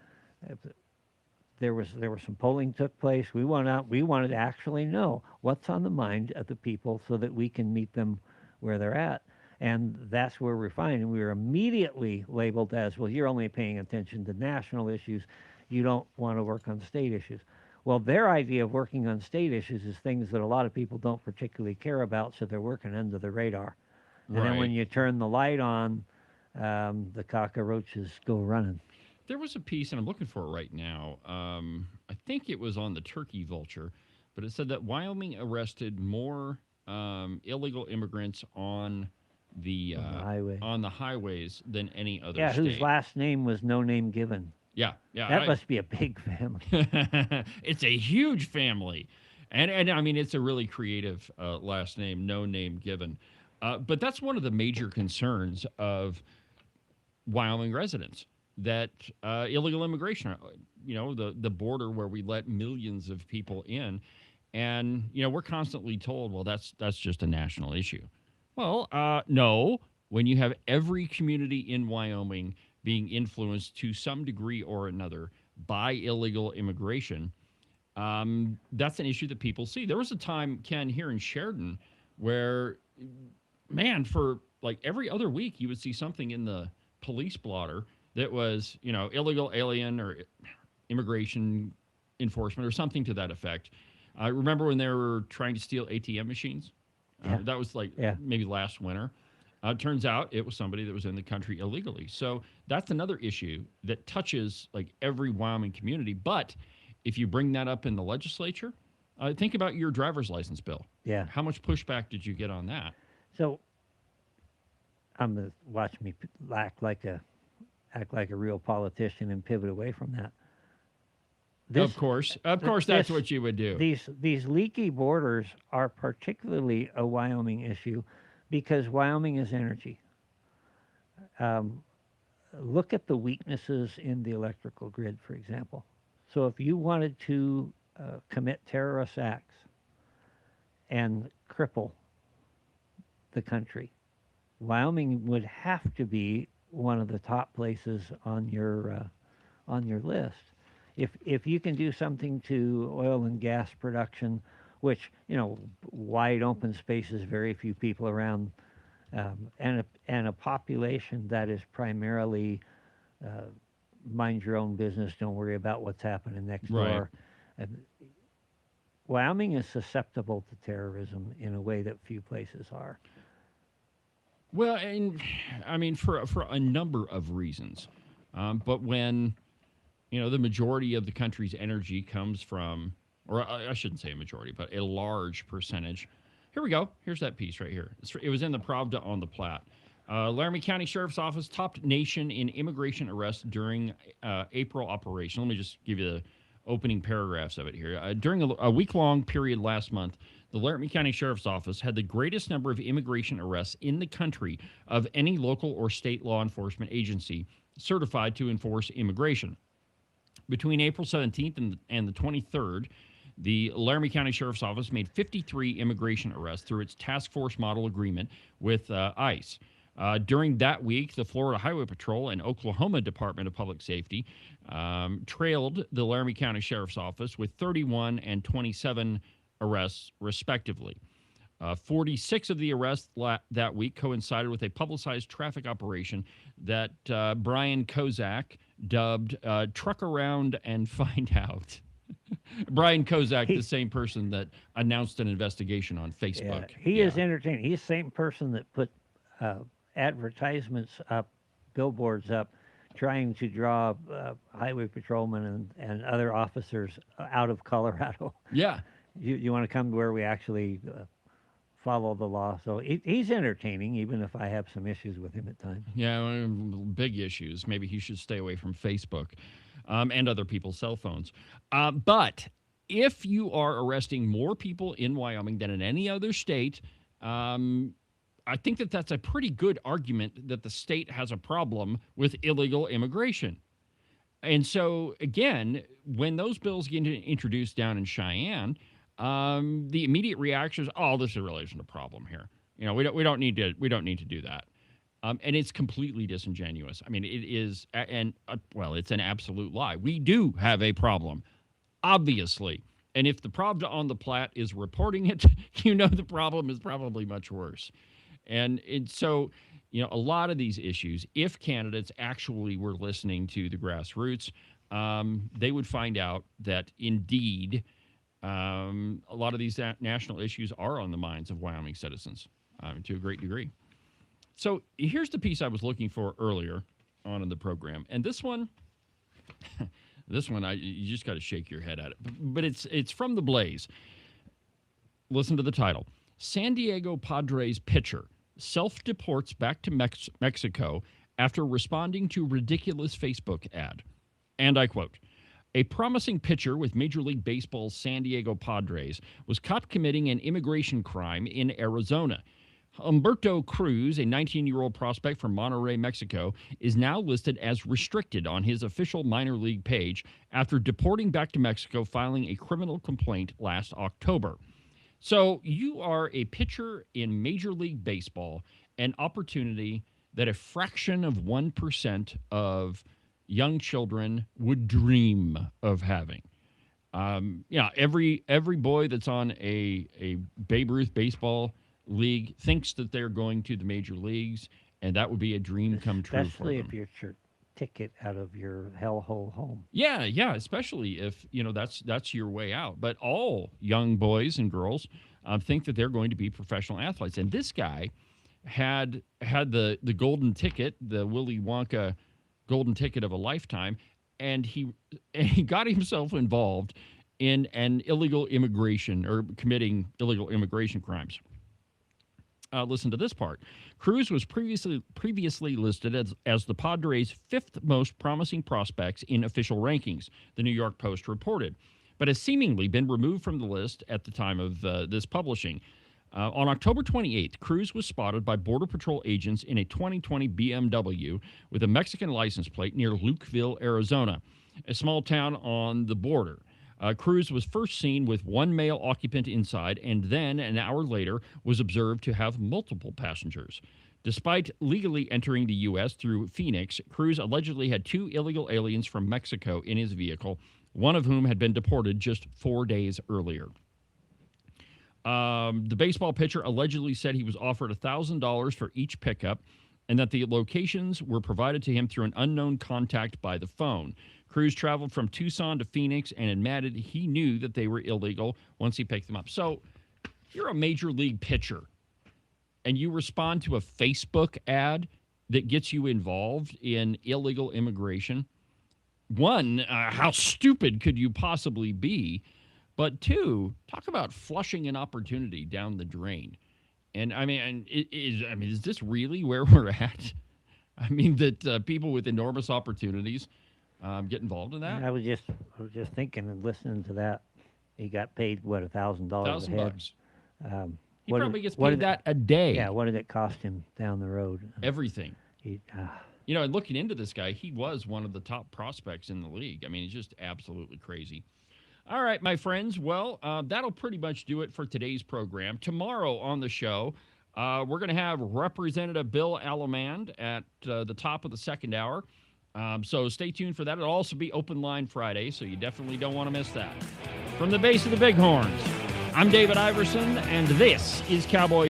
there was some polling took place. We wanted to actually know what's on the mind of the people so that we can meet them where they're at. And that's where we're finding we were immediately labeled as, well, you're only paying attention to national issues. You don't want to work on state issues. Well, their idea of working on state issues is things that a lot of people don't particularly care about, so they're working under the radar. And then when you turn the light on, the cockroaches go running. There was a piece, and I'm looking for it right now. I think it was on the Turkey Vulture, but it said that Wyoming arrested more illegal immigrants on the highways than any other state. Whose last name was no name given. Yeah. That must be a big family. It's a huge family. And I mean, it's a really creative last name, no name given. But that's one of the major concerns of Wyoming residents, that illegal immigration, the border where we let millions of people in. And, we're constantly told, well, that's just a national issue. Well, no, when you have every community in Wyoming being influenced to some degree or another by illegal immigration, that's an issue that people see. There was a time, Ken, here in Sheridan where, man, for like every other week, you would see something in the police blotter that was, illegal alien or immigration enforcement or something to that effect. I remember when they were trying to steal ATM machines. That was maybe last winter. Turns out it was somebody that was in the country illegally. So that's another issue that touches like every Wyoming community. But if you bring that up in the legislature, think about your driver's license bill. Yeah. How much pushback did you get on that? So I'm going to watch me act like a real politician and pivot away from that. Of course, that's what you would do. These leaky borders are particularly a Wyoming issue because Wyoming is energy. Look at the weaknesses in the electrical grid, for example. So if you wanted to commit terrorist acts, and cripple the country. Wyoming would have to be one of the top places on your list. If you can do something to oil and gas production, which, wide open spaces, very few people around, and a population that is primarily mind your own business, don't worry about what's happening next door. Wyoming is susceptible to terrorism in a way that few places are. Well, and I mean, for a number of reasons. But when, the majority of the country's energy comes from, or I shouldn't say a majority, but a large percentage. Here we go. Here's that piece right here. It was in the Pravda on the Platte. Laramie County Sheriff's Office topped nation in immigration arrests during April operation. Let me just give you the opening paragraphs of it here. During a week-long period last month, the Laramie County Sheriff's Office had the greatest number of immigration arrests in the country of any local or state law enforcement agency certified to enforce immigration. Between April 17th and the 23rd, the Laramie County Sheriff's Office made 53 immigration arrests through its task force model agreement with ICE. During that week, the Florida Highway Patrol and Oklahoma Department of Public Safety trailed the Laramie County Sheriff's Office with 31 and 27 arrests, respectively. 46 of the arrests that week coincided with a publicized traffic operation that Brian Kozak dubbed Truck Around and Find Out. Brian Kozak, the same person that announced an investigation on Facebook. Yeah, he is entertaining. He's the same person that put advertisements up, billboards up, trying to draw highway patrolmen and other officers out of Colorado. Yeah. You want to come to where we actually follow the law. So he's entertaining, even if I have some issues with him at times. Yeah, big issues. Maybe he should stay away from Facebook and other people's cell phones. But if you are arresting more people in Wyoming than in any other state, I think that's a pretty good argument that the state has a problem with illegal immigration. And so, again, when those bills get introduced down in Cheyenne, the immediate reaction is, "Oh, this really isn't a problem here. We don't need to do that." And it's completely disingenuous. I mean, it is, it's an absolute lie. We do have a problem, obviously. And if the Pravda on the Platte is reporting it, the problem is probably much worse. And so, a lot of these issues, if candidates actually were listening to the grassroots, they would find out that indeed a lot of these national issues are on the minds of Wyoming citizens to a great degree. So here's the piece I was looking for earlier on in the program. And this one, you just got to shake your head at it. But it's from The Blaze. Listen to the title. San Diego Padres pitcher self-deports back to Mexico after responding to ridiculous Facebook ad. And I quote, "A promising pitcher with Major League Baseball's San Diego Padres was caught committing an immigration crime in Arizona. Humberto Cruz, a 19-year-old prospect from Monterrey, Mexico, is now listed as restricted on his official minor league page after deporting back to Mexico, filing a criminal complaint last October." So you are a pitcher in Major League Baseball, an opportunity that a fraction of 1% of young children would dream of having. Every boy that's on a Babe Ruth baseball league thinks that they're going to the major leagues, and that would be a dream come true for them. Especially if you're your ticket out of your hellhole home. Yeah, especially if that's your way out. But all young boys and girls think that they're going to be professional athletes, and this guy had the golden ticket, the Willy Wonka golden ticket of a lifetime, and he got himself involved in an illegal immigration or committing illegal immigration crimes. Listen to this part. Cruz was previously listed as the Padres' fifth most promising prospects in official rankings, the New York Post reported, but has seemingly been removed from the list at the time of this publishing. On October 28th, Cruz was spotted by Border Patrol agents in a 2020 BMW with a Mexican license plate near Lukeville, Arizona, a small town on the border. Cruz was first seen with one male occupant inside, and then an hour later was observed to have multiple passengers. Despite legally entering the U.S. through Phoenix, Cruz allegedly had 2 illegal aliens from Mexico in his vehicle, one of whom had been deported just 4 days earlier. The baseball pitcher allegedly said he was offered $1,000 for each pickup and that the locations were provided to him through an unknown contact by the phone. Cruz traveled from Tucson to Phoenix and admitted he knew that they were illegal once he picked them up. So you're a major league pitcher and you respond to a Facebook ad that gets you involved in illegal immigration. One, how stupid could you possibly be? But two, talk about flushing an opportunity down the drain. And is this really where we're at? I mean, that people with enormous opportunities get involved in that? I was just thinking and listening to that. He got paid, what, $1,000 a head? $1,000. He probably gets paid that a day. Yeah, what did it cost him down the road? Everything. And looking into this guy, he was one of the top prospects in the league. I mean, he's just absolutely crazy. All right, my friends. Well, that'll pretty much do it for today's program. Tomorrow on the show, we're going to have Representative Bill Alamand at the top of the second hour. So stay tuned for that. It'll also be Open Line Friday, so you definitely don't want to miss that. From the base of the Bighorns, I'm David Iverson, and this is Cowboy